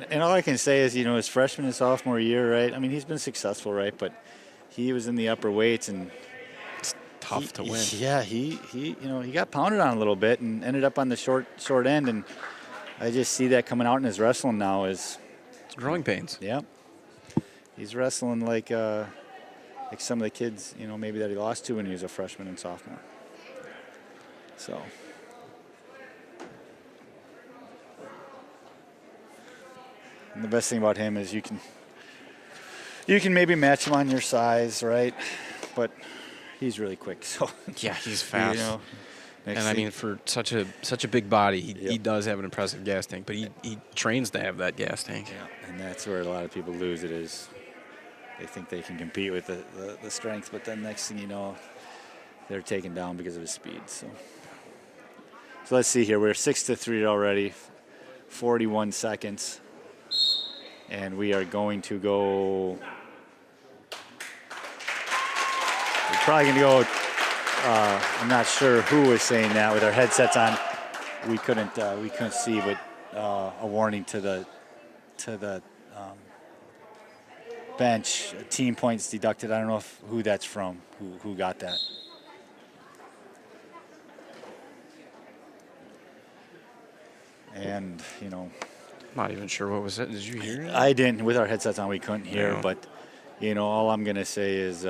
And all I can say is, you know, his freshman and sophomore year, right? I mean, he's been successful, right? But he was in the upper weights, and It's tough to win. Yeah, he you know, he got pounded on a little bit and ended up on the short end, and I just see that coming out in his wrestling now. Is It's growing pains. yeah, he's wrestling like some of the kids, you know, maybe that he lost to when he was a freshman and sophomore. So. And the best thing about him is you can maybe match him on your size, right? But he's really quick. So Yeah, he's fast. You know, And I mean, for such a big body, he Yep. does have an impressive gas tank. But he trains to have that gas tank. yeah, and that's where a lot of people lose it is they think they can compete with the strength, but then next thing you know, they're taken down because of his speed. So let's see here. We're 6-3 already, 41 seconds. And we are going to go. We're probably going to go. I'm not sure who was saying that with our headsets on. We couldn't see, but a warning to the bench. Team points deducted. I don't know who that's from. Who got that? And you know. I'm not even sure what was it. Did you hear it? I didn't. With our headsets on, we couldn't hear. Yeah. But, you know, all I'm going to say is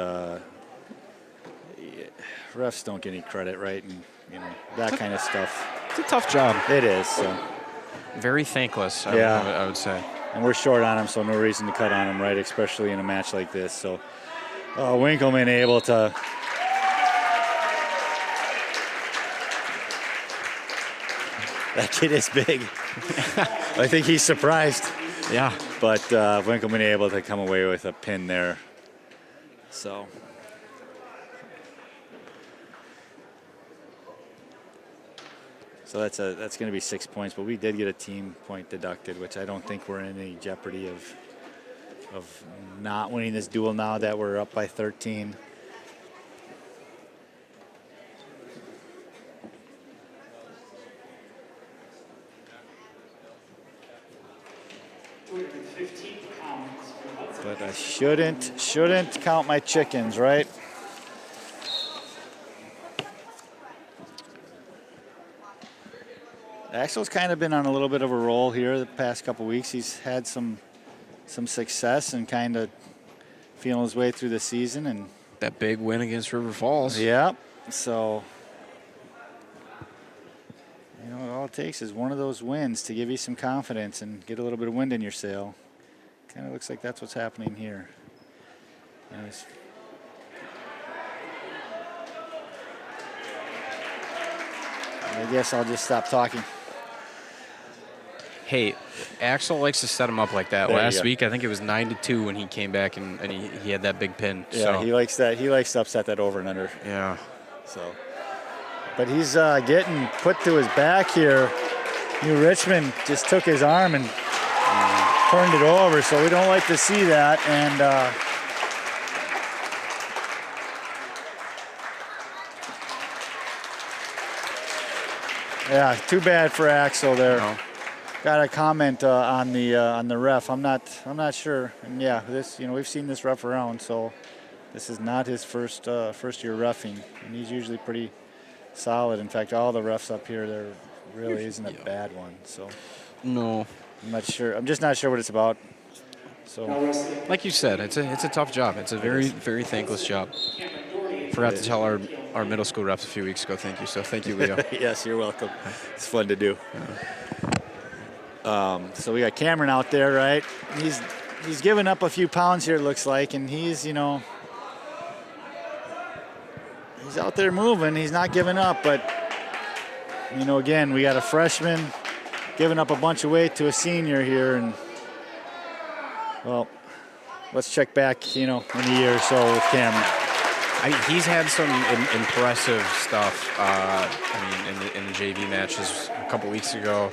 refs don't get any credit, right? And, you know, that kind of stuff. It's a tough job. It is. So. Very thankless, Yeah. I would say. And we're short on them, so no reason to cut on them, right? Especially in a match like this. So Winkleman able to. That kid is big. I think he's surprised. Yeah. But Winkleman able to come away with a pin there. So. So that's going to be 6 points, but we did get a team point deducted, which I don't think we're in any jeopardy of not winning this duel now that we're up by 13. But I shouldn't count my chickens, right? Axel's kind of been on a little bit of a roll here the past couple weeks. He's had some success and kind of feeling his way through the season. And That big win against River Falls. yeah, so you know, all it takes is one of those wins to give you some confidence and get a little bit of wind in your sail. Kind of looks like that's what's happening here. Nice. I guess I'll just stop talking. Hey, Axel likes to set him up like that. There you Last go. week, I think it was 9-2 when he came back and he had that big pin. Yeah, so, he likes that. He likes to upset that over and under. yeah. So, but he's getting put to his back here. New Richmond just took his arm and turned it over, so we don't like to see that. And yeah, too bad for Axel there. No. Got a comment on the ref. I'm not sure. And yeah, this we've seen this ref around, so this is not his first year reffing, and he's usually pretty solid. In fact, all the refs up here, there really isn't a bad one. So No. I'm not sure. I'm just not sure what it's about. So Like you said, it's a tough job. It's a very, very thankless job. Forgot to tell our middle school refs a few weeks ago. Thank you. So thank you, Leo. yes, you're welcome. It's fun to do. So we got Cameron out there, right? He's given up a few pounds here, it looks like, and he's out there moving. He's not giving up, but again, we got a freshman giving up a bunch of weight to a senior here, and well, let's check back, in a year or so with Cameron. He's had some impressive stuff. In the JV matches a couple weeks ago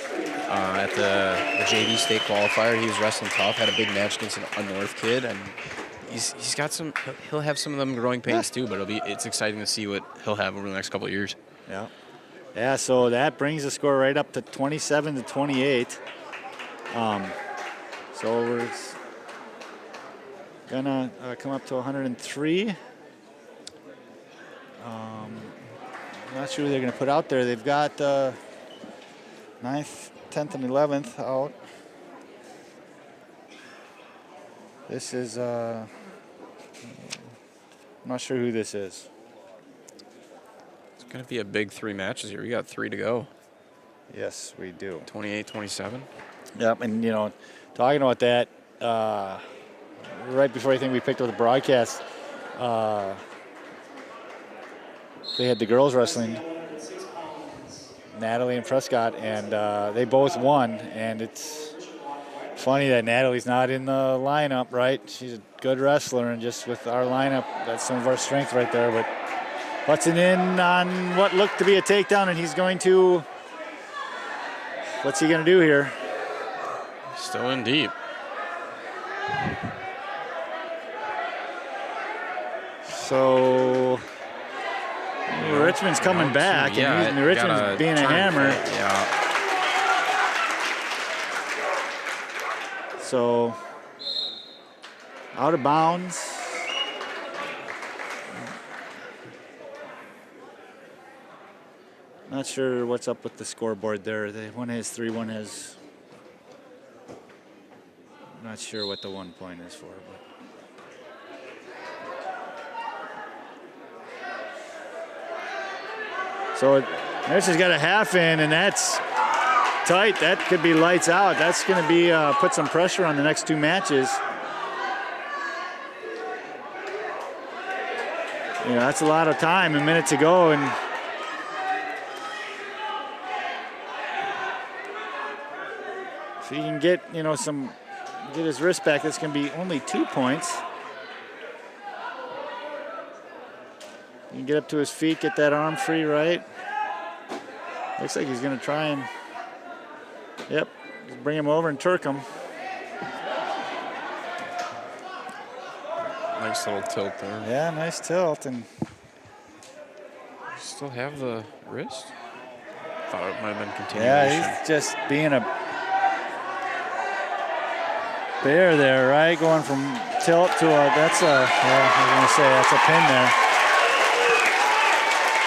at the JV state qualifier, he was wrestling tough. Had a big match against a North kid, and he's got some. He'll have some of them growing pains too. But it's exciting to see what he'll have over the next couple of years. Yeah. Yeah. So that brings the score right up to 27-28. So we're gonna come up to 103. Not sure who they're going to put out there. They've got 9th, 10th, and 11th out. This is, I'm not sure who this is. It's going to be a big 3 matches here. We got 3 to go. Yes, we do. 28-27. Yep, and talking about that, right before I think we picked up the broadcast, they had the girls wrestling, Natalie and Prescott, and they both won. And it's funny that Natalie's not in the lineup, right? She's a good wrestler, and just with our lineup, that's some of our strength right there. But Hudson in on what looked to be a takedown, and he's going to, what's he going to do here? Still in deep. So Richmond's coming back, and Richmond's being a hammer. Yeah. So out of bounds. Not sure what's up with the scoreboard there. One has 3, one has. Not sure what the 1 point is for, but. So Nurse's got a half in, and that's tight. That could be lights out. That's going to be put some pressure on the next 2 matches. That's a lot of time, a minute to go, and if he can get get his wrist back, that's going to be only 2 points. He can get up to his feet, get that arm free, right? Looks like he's going to try and, just bring him over and Turk him. Nice little tilt there. Yeah, nice tilt. And still have the wrist? Thought it might have been continuation. Yeah, he's just being a bear there, right? Going from tilt to that's a pin there.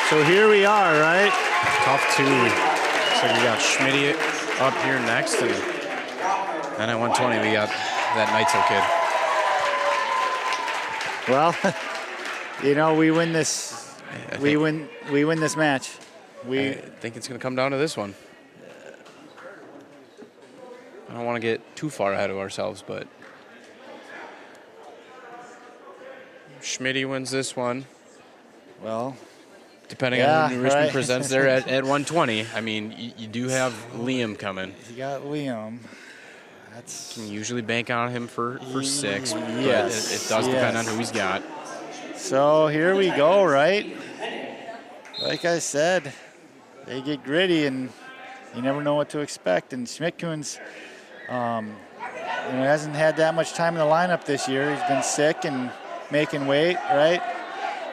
So here we are, right? Tough 2. So we got Schmitty up here next, and then at 120 we got that Neitzel kid. Well, we win this. We win this match. I think it's going to come down to this one. I don't want to get too far ahead of ourselves, but Schmitty wins this one. Well, depending on who Richmond presents there at 120. I mean, you do have Liam coming. You got Liam. Can usually bank on him for 6. But Yes. it does depend on who he's got. So here we go, right? Like I said, they get gritty, and You never know what to expect. And Schmidt-Kuhn's hasn't had that much time in the lineup this year. He's been sick and making weight, right?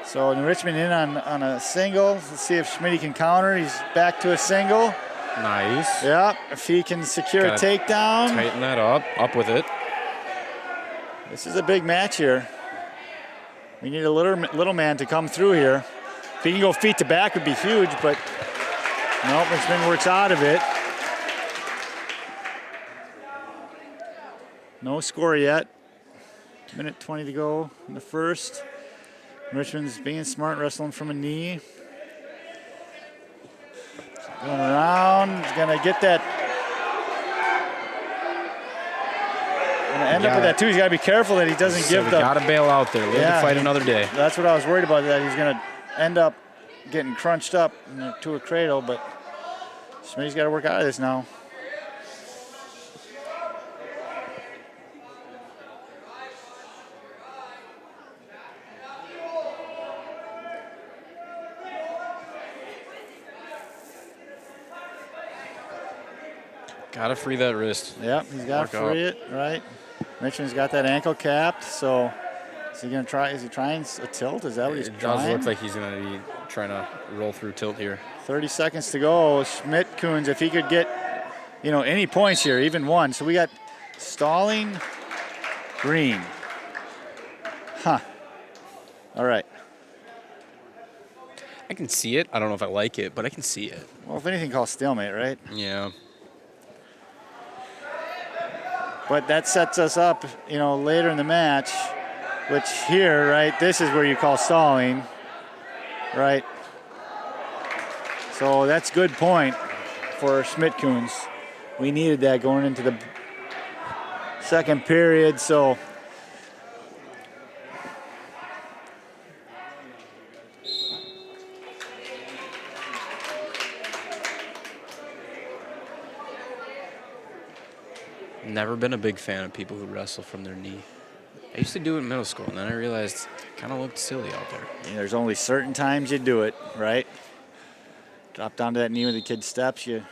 So New Richmond in on a single. Let's see if Schmidt can counter. He's back to a single. Nice. Yeah, if he can secure a takedown. Tighten that up with it. This is a big match here. We need a little man to come through here. If he can go feet to back, would be huge, but no, Richmond works out of it. No score yet. Minute 20 to go in the first. Richmond's being smart, wrestling from a knee. Going around, he's gonna get that. Gonna end up with that too. He's gotta be careful that he doesn't give the. Gotta bail out there. Live to fight another day. That's what I was worried about. That he's gonna end up getting crunched up to a cradle, but Schmidt's got to work out of this now. Gotta free that wrist. Yep, he's got to free it, right? Richmond's got that ankle capped, so is he going to try? Is he trying a tilt? Is that what he's trying? It does look like he's going to be trying to roll through tilt here. 30 seconds to go. Schmidt-Kuhns, if he could get, any points here, even one. So we got stalling, green. Huh. All right. I can see it. I don't know if I like it, but I can see it. Well, if anything, call stalemate, right? Yeah. But that sets us up, later in the match, which here, right, this is where you call stalling, right? So that's good point for Schmidt-Kuhns. We needed that going into the second period, so. Never been a big fan of people who wrestle from their knee. I used to do it in middle school, and then I realized it kind of looked silly out there. There's only certain times you do it, right? Drop down to that knee when the kid steps, you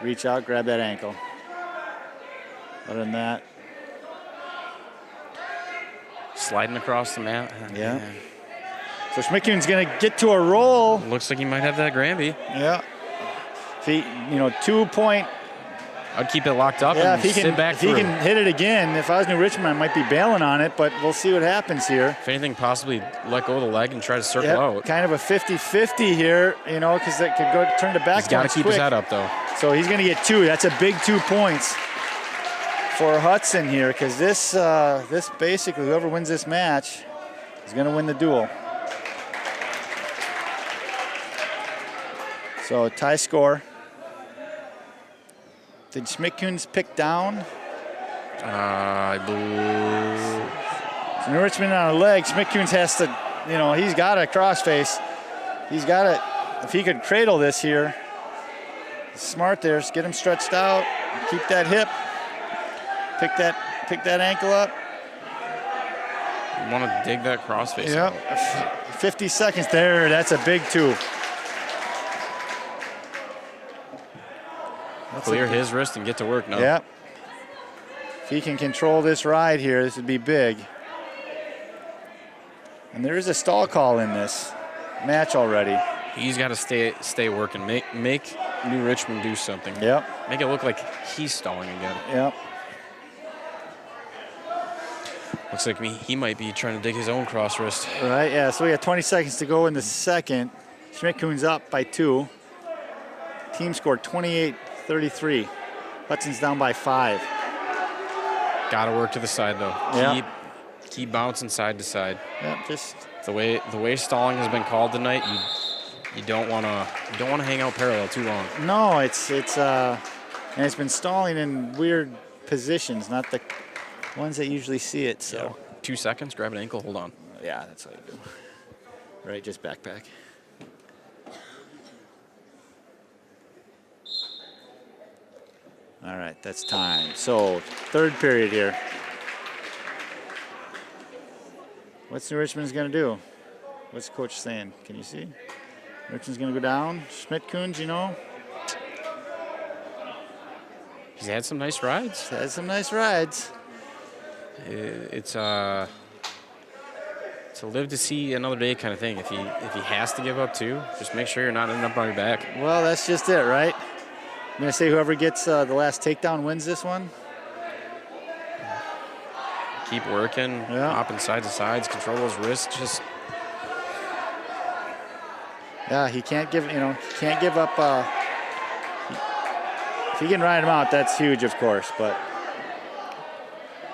reach out, grab that ankle. Other than that. Sliding across the mat. Yeah. So Schmidt-Kuhn's going to get to a roll. Looks like he might have that Granby. Yeah. If he, 2-point. I'd keep it locked up and sit back if he can hit it again. If I was New Richmond, I might be bailing on it, but we'll see what happens here. If anything, possibly let go of the leg and try to circle out. Kind of a 50-50 here, because it could go turn to back. He's got to keep his head up, though. So he's going to get 2. That's a big 2 points for Hudson here, because this basically, whoever wins this match is going to win the duel. So tie score. Did Schmidt-Kuhns pick down? I believe. So New Richmond on a leg. Schmidt-Kuhns has to, he's got a crossface. He's got it. If he could cradle this here, smart there. Just get him stretched out. Keep that hip. Pick that ankle up. You want to dig that crossface. Yep. 50 seconds there. That's a big 2. Clear his wrist and get to work now. Yep. If he can control this ride here, this would be big. And there is a stall call in this match already. He's got to stay working. Make New Richmond do something. Yep. Make it look like he's stalling again. Yep. Looks like he might be trying to dig his own cross wrist. Right, yeah. So we got 20 seconds to go in the second. Schmidt-Kuhns up by 2. Team scored 28-33. Hudson's down by 5. Got to work to the side though. Yep. Keep bouncing side to side. Yep, just the way stalling has been called tonight. You don't want to hang out parallel too long. No, it's and it's been stalling in weird positions, not the ones that usually see it. So 2 seconds, grab an ankle, hold on. Yeah, that's what I do. Right, just backpack. All right, that's time. So, third period here. What's New Richmond's going to do? What's the coach saying? Can you see? Richmond's going to go down. Schmidt-Kuhns, He's had some nice rides. Had some nice rides. It's a live to see another day kind of thing. If he has to give up two, just make sure you're not ending up on your back. Well, that's just it, right? I'm going to say whoever gets the last takedown wins this one. Keep working, Yeah. hopping side to sides, control those wrists. Just Yeah, he can't give up. If he can ride him out, that's huge, of course, but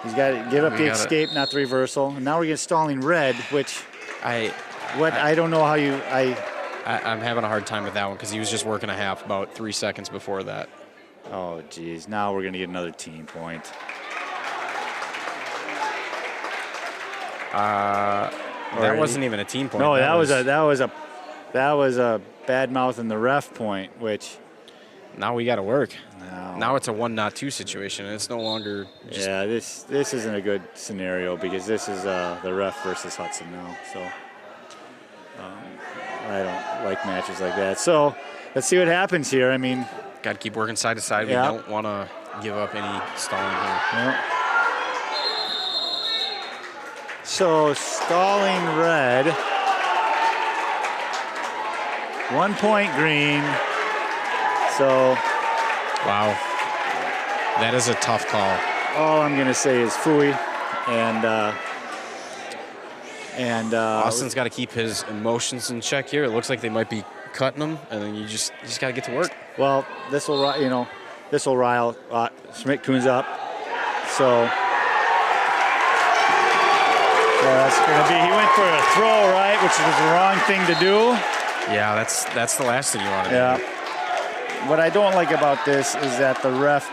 he's got to give up the escape, not the reversal. And now we're getting stalling red, which I don't know how you. I'm having a hard time with that one because he was just working a half about 3 seconds before that. Oh, geez. Now we're going to get another team point. That wasn't even a team point. No, that was a bad mouth in the ref point, which. Now we got to work. No. Now it's a 1, not 2 situation, and it's no longer. Just Yeah, this isn't a good scenario because this is the ref versus Hudson now. So I don't like matches like that. So let's see what happens here. I mean, got to keep working side to side. Yeah. We don't want to give up any stalling here. yeah. So stalling red, 1 point green. So Wow, that is a tough call. all I'm gonna say is phooey, and Austin's got to keep his emotions in check here. It looks like they might be cutting him, and then you just got to get to work. well, this will rile Schmidt-Kuhn's up. So that's gonna be. He went for a throw, right, which was the wrong thing to do. Yeah, that's the last thing you want to do. Yeah. What I don't like about this is that the ref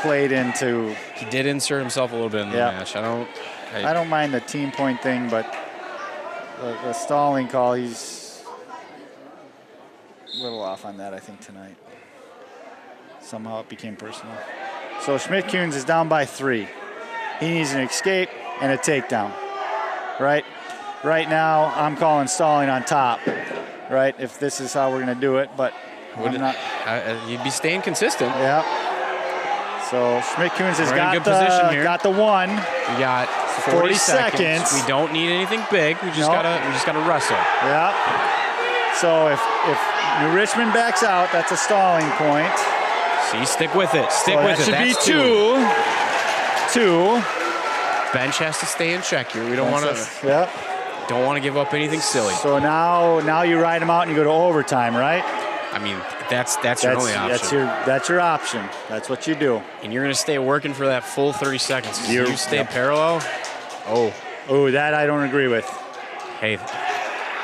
played into. He did insert himself a little bit in the Yeah. match. I don't mind the team point thing, but the stalling call, he's a little off on that, I think, tonight. Somehow it became personal. So Schmidt-Kuhn's is down by 3. He needs an escape and a takedown, right? Right now, I'm calling stalling on top, right? If this is how we're going to do it, but I'm not. you'd be staying consistent. Yeah. So Schmidt-Kuhn's has We're in got good position here. got the one. We got 40 seconds. We don't need anything big. We just gotta wrestle. Yeah. So if New Richmond backs out, that's a stalling point. See, stick with it. Stick So with that it. should That's be two. Bench has to stay in check here. We don't want to Yeah. give up anything silly. So now you ride them out and you go to overtime, right? I mean, that's your only option. That's your option. That's what you do. And you're gonna stay working for that full 30 seconds. You stay Yep. parallel. Oh, That I don't agree with. hey,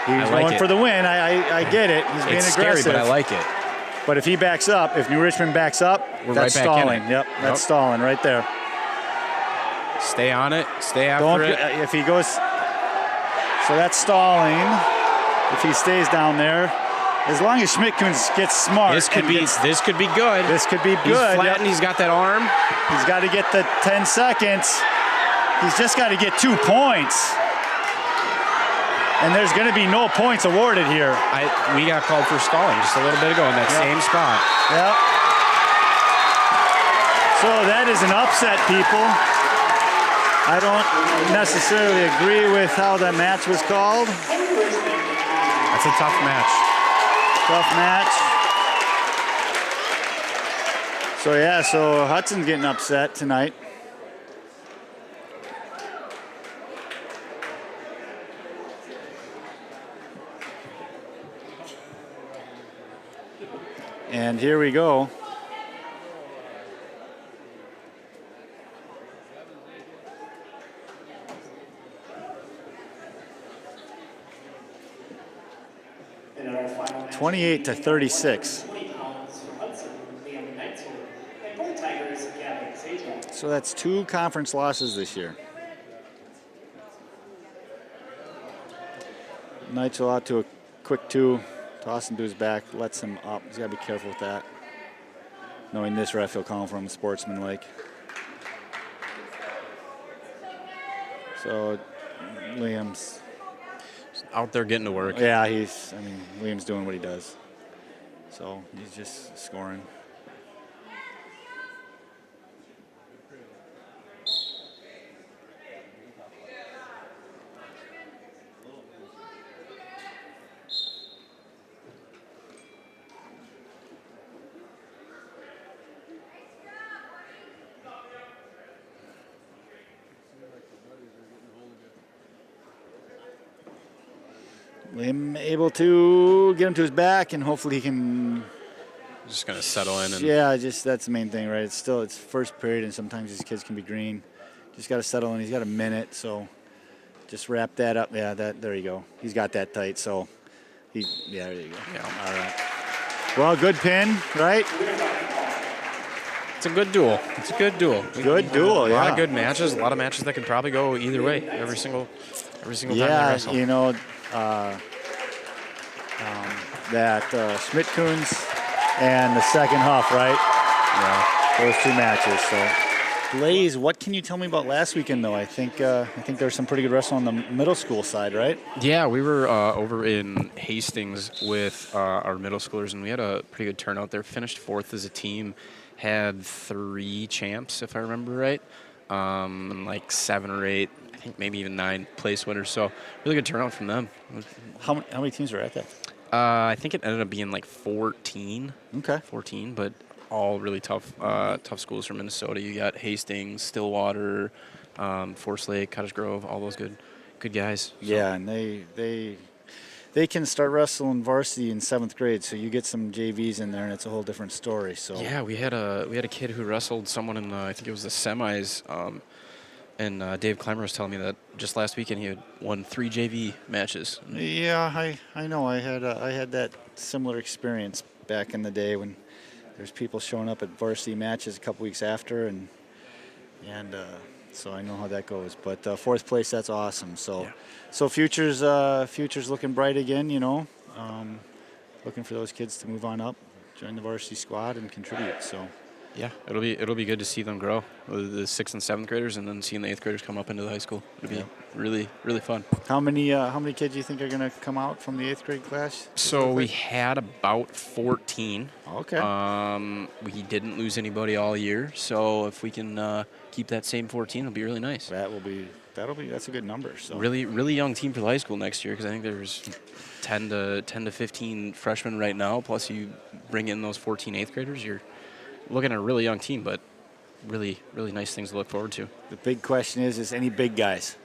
He's like going it. for the win. I get it. He's being it's aggressive. scary, but I like it. But if he backs up, if New Richmond backs up, We're that's right back in stalling. it. Yep, that's Yep. stalling right there. Stay on it. Stay after it. If he goes, so that's stalling. If he stays down there, as long as Schmidt-Kuhn gets smart. This could be good. This could be good. He's flattened. Yep. He's got that arm. He's got to get the 10 seconds. He's just got to get 2 points. And there's going to be no points awarded here. We got called for stalling just a little bit ago in that same spot. Yep. So that is an upset, people. I don't necessarily agree with how that match was called. That's a tough match. Tough match. So Hudson's getting upset tonight. And here we go. And in our final match, 28-36. 20 pounds for Hudson, Liam Knightsford, and Bull Tigers, Gavin Sajak. So that's 2 conference losses this year. Knights will out to a quick 2. Toss him to his back, lets him up. He's got to be careful with that. Knowing this ref, he'll call him from sportsmanlike. So Liam's Out there getting to work. Yeah, Liam's doing what he does. So he's just scoring. Liam able to get him to his back, and hopefully he can. Just gonna settle in and Yeah, just that's the main thing, right? It's first period, and sometimes these kids can be green. Just got to settle in. He's got a minute, so just wrap that up. Yeah, there you go. He's got that tight, so there you go. Yeah. All right. Well, good pin, right? It's a good duel. It's a good duel. Good duel, A lot yeah. of good matches. A lot of matches that could probably go either way. Every single time they Yeah, wrestle. you know, that Schmidt-Coons and the second Huff, right? Yeah. Those two matches. So, Blaze, what can you tell me about last weekend, though? I think there's some pretty good wrestling on the middle school side, right? Yeah, we were over in Hastings with our middle schoolers, and we had a pretty good turnout there. Finished fourth as a team. Had 3 champs, if I remember right, and like 7 or 8, I think maybe even 9 place winners. So really good turnout from them. How many teams were at that? I think it ended up being like 14. Okay. 14, but all really tough schools from Minnesota. You got Hastings, Stillwater, Forest Lake, Cottage Grove, all those good guys. So. Yeah, and they can start wrestling varsity in 7th grade, so you get some JVs in there, and it's a whole different story. So Yeah, we had a kid who wrestled someone in I think it was the semis, and Dave Clymer was telling me that just last weekend he had won 3 JV matches. yeah, I know. I had that similar experience back in the day when there's people showing up at varsity matches a couple weeks after, and so I know how that goes. But 4th place, that's awesome. So, Yeah. so future's looking bright again. You know, looking for those kids to move on up, join the varsity squad, and contribute. So. Yeah, it'll be good to see them grow, the 6th and 7th graders, and then seeing the 8th graders come up into the high school. It'll be really fun. How many kids do you think are going to come out from the 8th grade class? So we had about 14. Okay. We didn't lose anybody all year, so if we can keep that same 14, it'll be really nice. That's a good number. So Really young team for the high school next year, because I think there's 10 to 15 freshmen right now. Plus you bring in those 14 8th graders, you're looking at a really young team, but really nice things to look forward to. the big question is any big guys?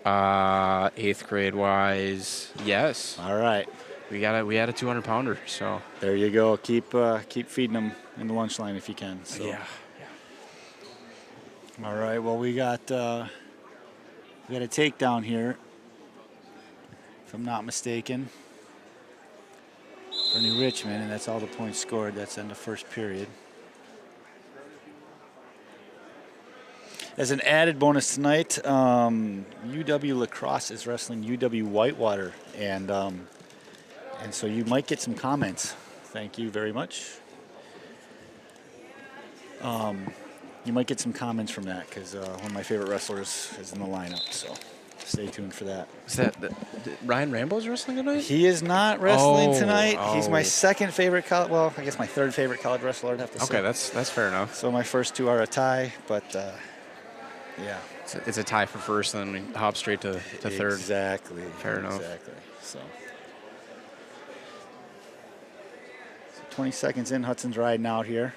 8th grade wise, yes. All right. We had a 200-pounder, so There you go. Keep feeding them in the lunch line if you can. So. yeah. All right. Well, we got a takedown here, if I'm not mistaken, for New Richmond, and that's all the points scored. That's in the first period. As an added bonus tonight, UW Lacrosse is wrestling UW Whitewater, and so you might get some comments. Thank you very much. You might get some comments from that because one of my favorite wrestlers is in the lineup. So stay tuned for that. Is that Ryan Rambo's wrestling tonight? He is not wrestling Oh, tonight. He's my oh. second favorite college. Well, I guess my third favorite college wrestler. I'd have to say. Okay, that's fair enough. So my first 2 are a tie, but yeah. It's a tie for first, and then we hop straight to third. Exactly. Fair enough. Exactly. So 20 seconds in, Hudson's riding out here.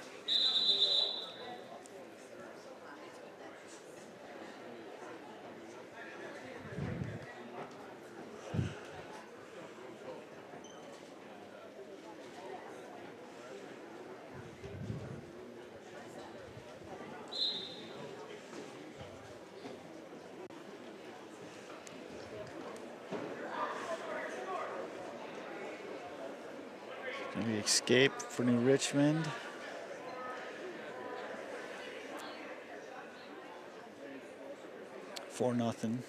Maybe escape for New Richmond. For nothing.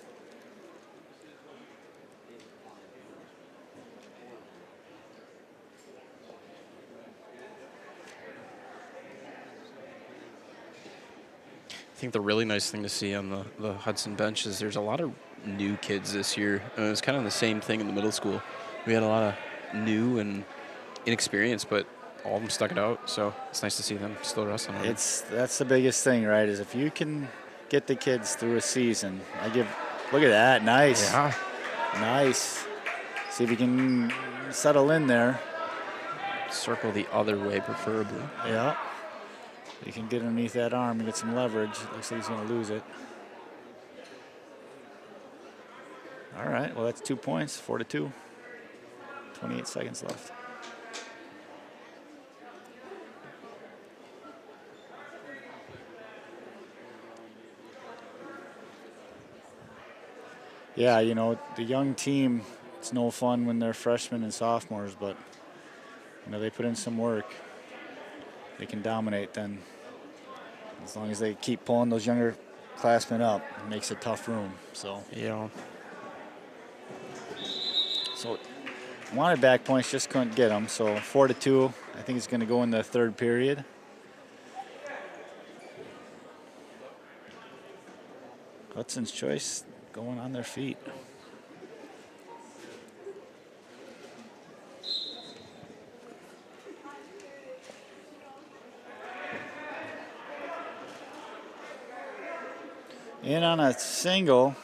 I think the really nice thing to see on the Hudson bench is there's a lot of new kids this year. And it was kind of the same thing in the middle school. We had a lot of new and inexperienced, but all of them stuck it out. So it's nice to see them still wrestling. That's the biggest thing, right? Is if you can get the kids through a season. Look at that, nice. Yeah. Nice. See if you can settle in there. Circle the other way, preferably. Yeah. You can get underneath that arm and get some leverage. Looks like he's going to lose it. All right. Well, that's 2 points, 4-2. 28 seconds left. Yeah, you know, the young team, it's no fun when they're freshmen and sophomores, but, you know, they put in some work. They can dominate then. As long as they keep pulling those younger classmen up, it makes a tough room. So, Yeah. so wanted back points, just couldn't get them. So 4-2, I think it's going to go in the third period. Hudson's choice going on their feet. In on a single.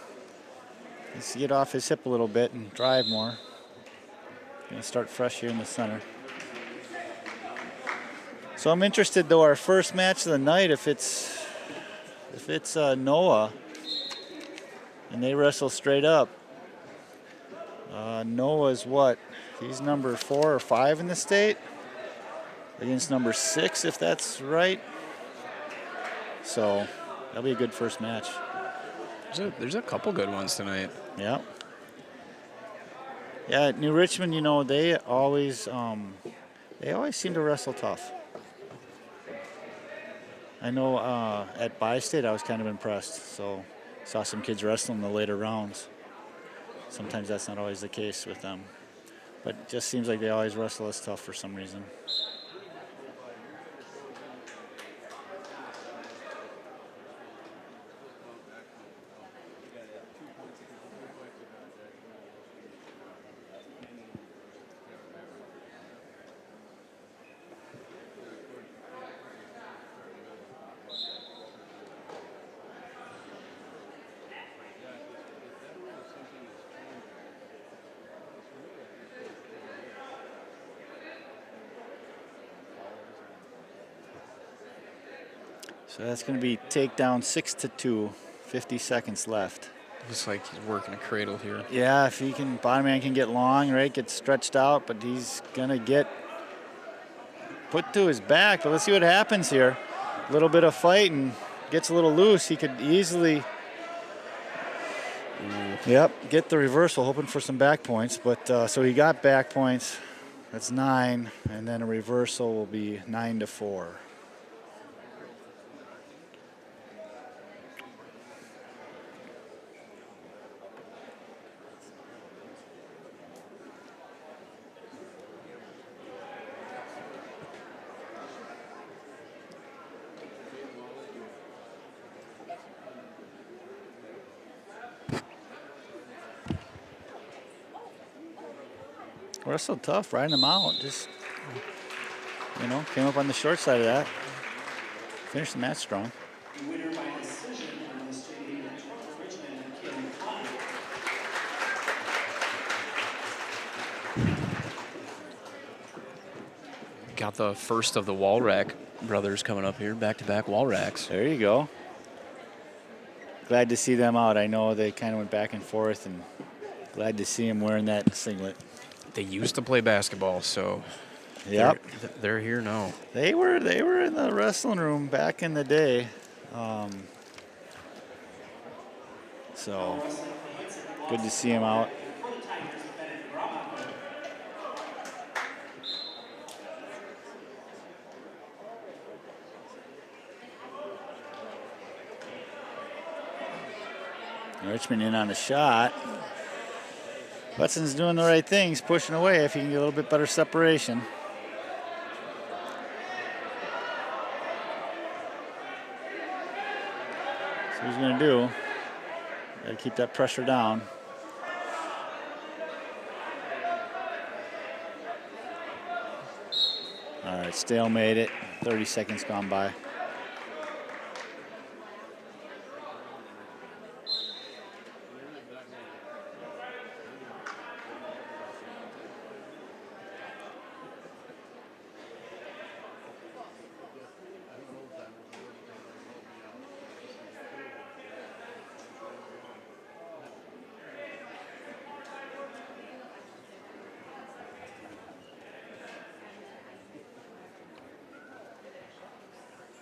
Let's get off his hip a little bit and drive more. Going to start fresh here in the center. So I'm interested, though, our first match of the night, if it's Noah and they wrestle straight up. Noah's what? He's number 4 or 5 in the state against number 6, if that's right. So that'll be a good first match. There's a couple good ones tonight. Yeah. Yeah, New Richmond, you know, they always seem to wrestle tough. I know at Bi-State I was kind of impressed. So saw some kids wrestle in the later rounds. Sometimes that's not always the case with them. But it just seems like they always wrestle us tough for some reason. So that's going to be takedown 6-2, 50 seconds left. Looks like he's working a cradle here. Yeah, if he can, bottom man can get long, right, get stretched out, but he's going to get put to his back. But let's see what happens here. A little bit of fight and gets a little loose. He could easily, get the reversal, hoping for some back points. But so he got back points. That's 9, and then a reversal will be 9-4. Wrestled tough, riding him out. Just, came up on the short side of that. Finished the match strong. The winner by decision on this JV Richmond, Kim Klein. Got the first of the wall rack brothers coming up here, back-to-back wall racks. There you go. Glad to see them out. I know they kind of went back and forth, and glad to see them wearing that singlet. They used to play basketball, so Yep. they're here now. They were in the wrestling room back in the day. So good to see them out. Richmond in on a shot. Hudson's doing the right things, pushing away if he can get a little bit better separation. So what he's going to do, got to keep that pressure down. All right, stalemate it. 30 seconds gone by.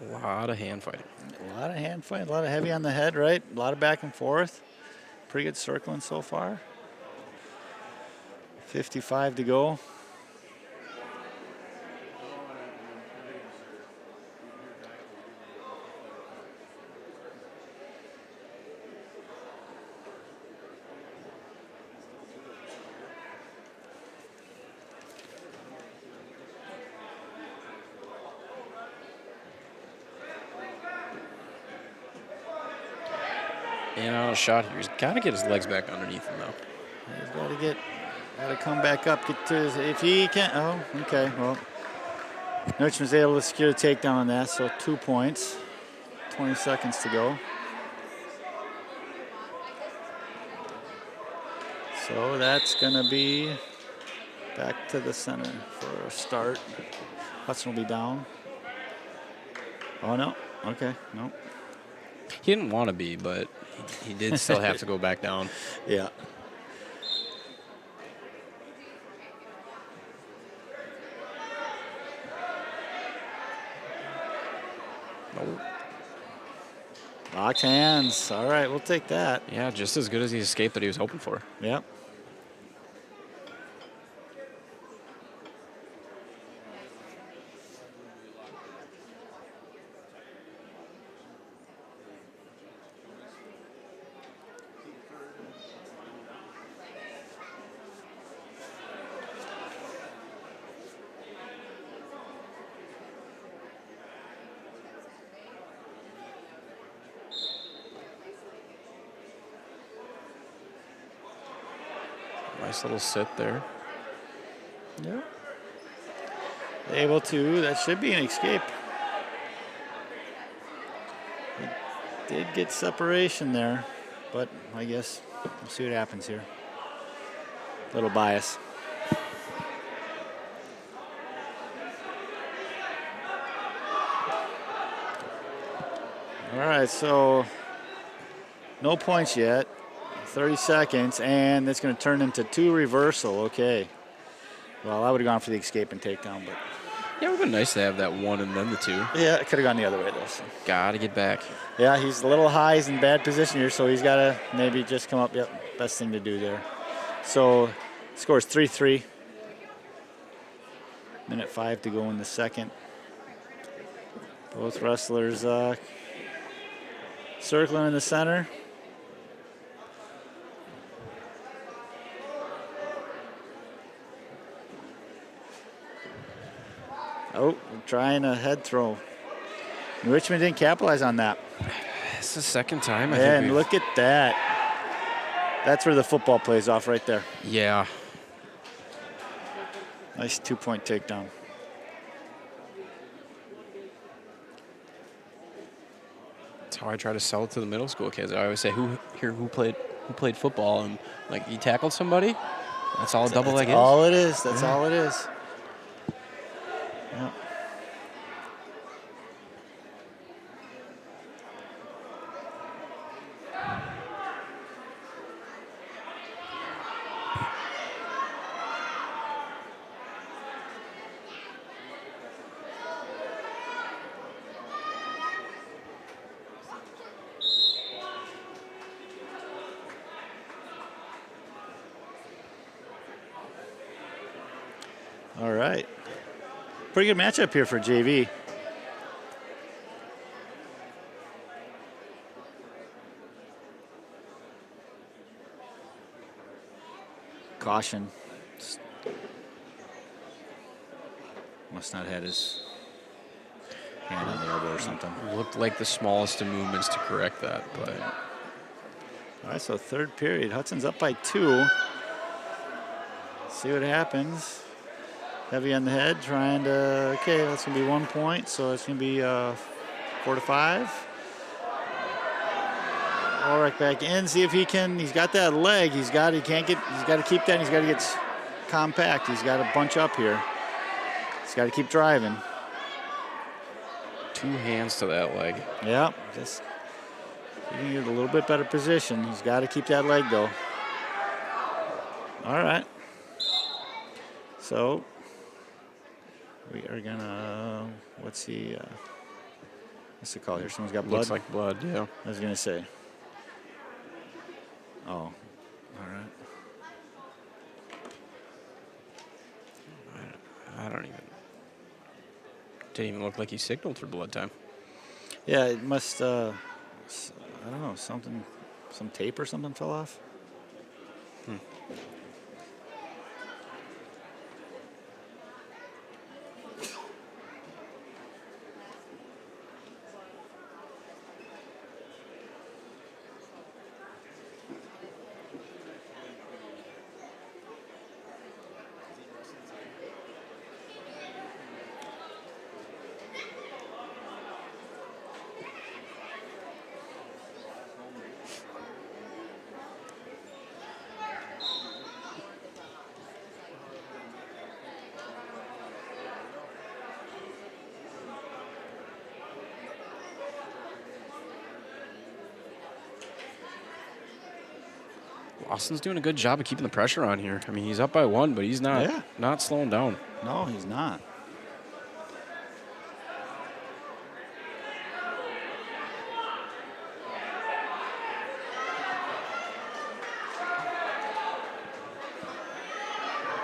A lot of hand fighting. A lot of hand fighting, a lot of heavy on the head, right? A lot of back and forth. Pretty good circling so far. 55 to go. And on a shot here, he's got to get his legs back underneath him, though. He's got to come back up. Get to his, if he can. Oh, okay. Well, Richmond's able to secure the takedown on that, so 2 points. 20 seconds to go. So that's going to be back to the center for a start. Hudson will be down. Oh, no. Okay, no. He didn't want to be, but he did still have to go back down. Yeah. Nope. Locked hands. All right, we'll take that. Yeah, just as good as the escape that he was hoping for. Yep. Nice little sit there. Yep. Able to. That should be an escape. He did get separation there, but I guess we'll see what happens here. Little bias. All right, so no points yet. 30 seconds, and it's going to turn into 2 reversal. Okay. Well, I would have gone for the escape and takedown, but. Yeah, it would have been nice to have that 1 and then the 2. Yeah, it could have gone the other way, though. So. Got to get back. Yeah, he's a little high. He's in bad position here, so he's got to maybe just come up. Yep, best thing to do there. So, scores 3-3. Minute 5 to go in the second. Both wrestlers circling in the center. Oh, trying a head throw. Richmond didn't capitalize on that. It's the second time. And look at that. That's where the football plays off right there. Yeah. Nice 2-point takedown. That's how I try to sell it to the middle school kids. I always say, who played football, and like you tackled somebody. That's all a double leg is. All it is. That's all it is. Yep. All right. Pretty good matchup here for JV. Caution. Must not have had his hand on the elbow or something. Looked like the smallest of movements to correct that, but. All right, so third period. Hudson's up by 2. See what happens. Heavy on the head, trying to, okay, that's going to be 1 point, so it's going to be 4-5. Ulrich back in, see if he can, he's got that leg, he's got to keep that, he's got to get compact, he's got to bunch up here. He's got to keep driving. 2 hands to that leg. Yeah, just he can get a little bit better position. He's got to keep that leg though. All right. So we are gonna, what's he, What's the call here? Someone's got blood? Looks like blood, yeah. I was going to say. Oh, all right. I don't even. Didn't even look like he signaled for blood time. Yeah, it must, I don't know, some tape or something fell off. 'Austin's doing a good job of keeping the pressure on here. I mean, he's up by 1, but he's not slowing down. No, he's not.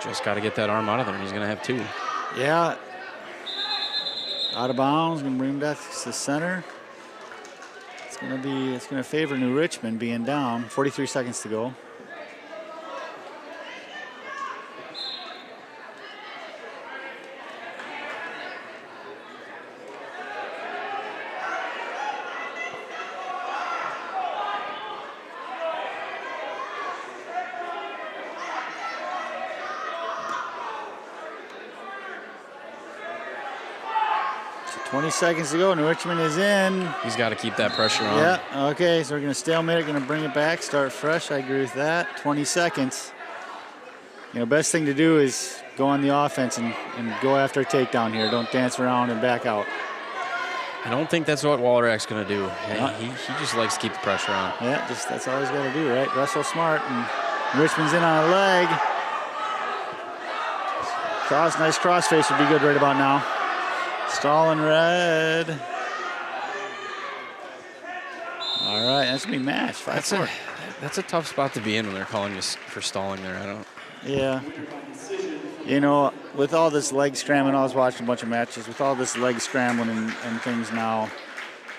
Just got to get that arm out of there, and he's going to have 2. Yeah. Out of bounds, going to bring him back to the center. It's going to favor New Richmond being down. 43 seconds to go. So 20 seconds to go. New Richmond is in. He's got to keep that pressure on. Yeah, okay, so we're going to stalemate it, going to bring it back, start fresh. I agree with that. 20 seconds. You know, best thing to do is go on the offense and go after a takedown here. Don't dance around and back out. I don't think that's what Wallrack's going to do. Yeah. He just likes to keep the pressure on. Yeah, that's all he's got to do, right? Wrestle smart, and Richmond's in on a leg. Nice crossface would be good right about now. Stalling red. All right, that's going to be matched. That's a tough spot to be in when they're calling you for stalling there. I don't. Yeah. You know, with all this leg scrambling, I was watching a bunch of matches, with all this leg scrambling and things now,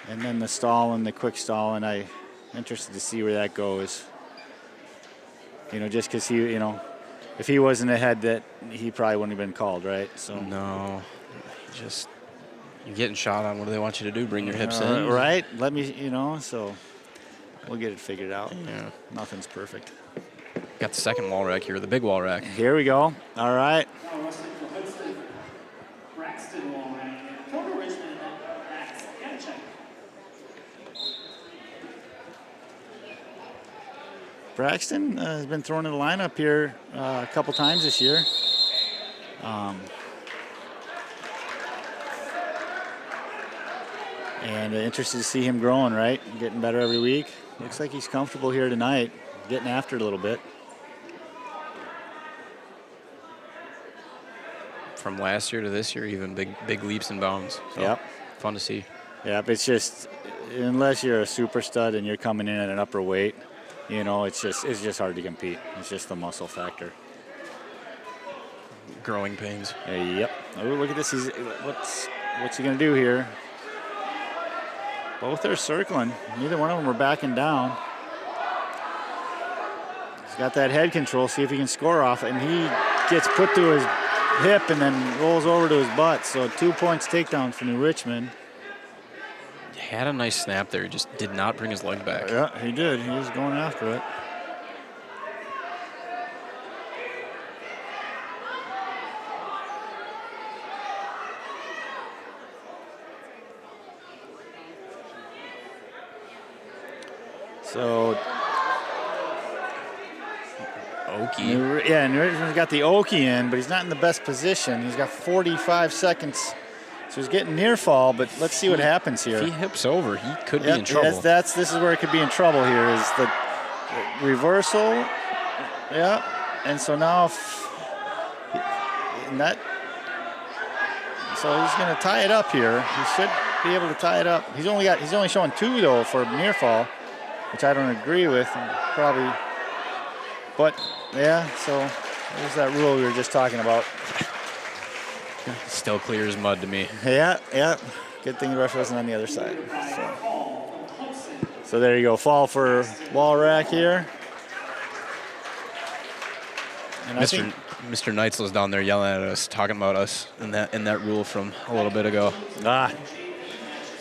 and then the stalling, the quick stalling, I'm interested to see where that goes. You know, just because if he wasn't ahead, that he probably wouldn't have been called, right? So No. You're getting shot on. What do they want you to do? Bring your hips in? Right? Let me, so we'll get it figured out. Yeah. Nothing's perfect. Got the second wall rack here, the big wall rack. Here we go. All right. Now wrestling for Hudson, Braxton Wallrack, Total Richmond, Max Yanchek. Braxton has been thrown in the lineup here a couple times this year. And interested to see him growing, right? Getting better every week. Looks like he's comfortable here tonight, getting after it a little bit. From last year to this year, even big leaps and bounds. So Yep. Fun to see. Yep, it's just, unless you're a super stud and you're coming in at an upper weight, it's just hard to compete. It's just the muscle factor. Growing pains. Yep. Oh, look at this. What's he going to do here? Both are circling. Neither one of them are backing down. He's got that head control. See if he can score off it. And he gets put to his hip and then rolls over to his butt. So 2 points takedown for New Richmond. He had a nice snap there. He just did not bring his leg back. Yeah, he did. He was going after it. So, Okie. New Richmond's got the Okie in, but he's not in the best position. He's got 45 seconds, so he's getting near fall, but let's see what happens here. If he hips over, he could be in trouble. This is where it could be in trouble here, is the reversal. Yeah, and so now, so he's going to tie it up here. He should be able to tie it up. He's only showing 2 though for near fall, which I don't agree with. Probably, but yeah. So there's that rule we were just talking about. Still clear as mud to me. Yeah. Good thing the ref wasn't on the other side. So there you go. Fall for wall rack here. And Mr. Neitzel's down there yelling at us, talking about us in that rule from a little bit ago.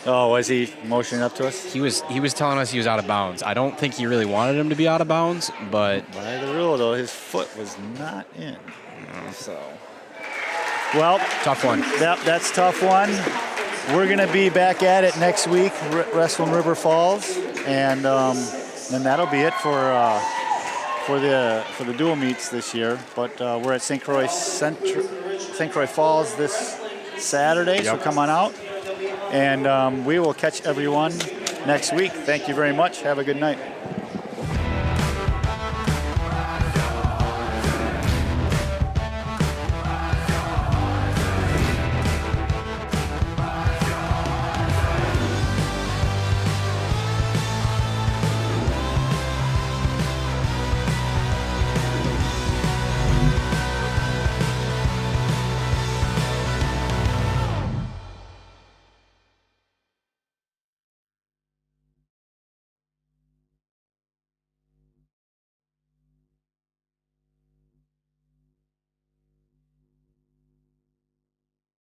Oh, was he motioning up to us? He was telling us he was out of bounds. I don't think he really wanted him to be out of bounds, but by the rule though, his foot was not in. So, well, tough one. That's tough one. We're gonna be back at it next week, Wrestling River Falls, and then that'll be it for the dual meets this year. But we're at St. Croix Falls this Saturday, so come on out. And we will catch everyone next week. Thank you very much. Have a good night.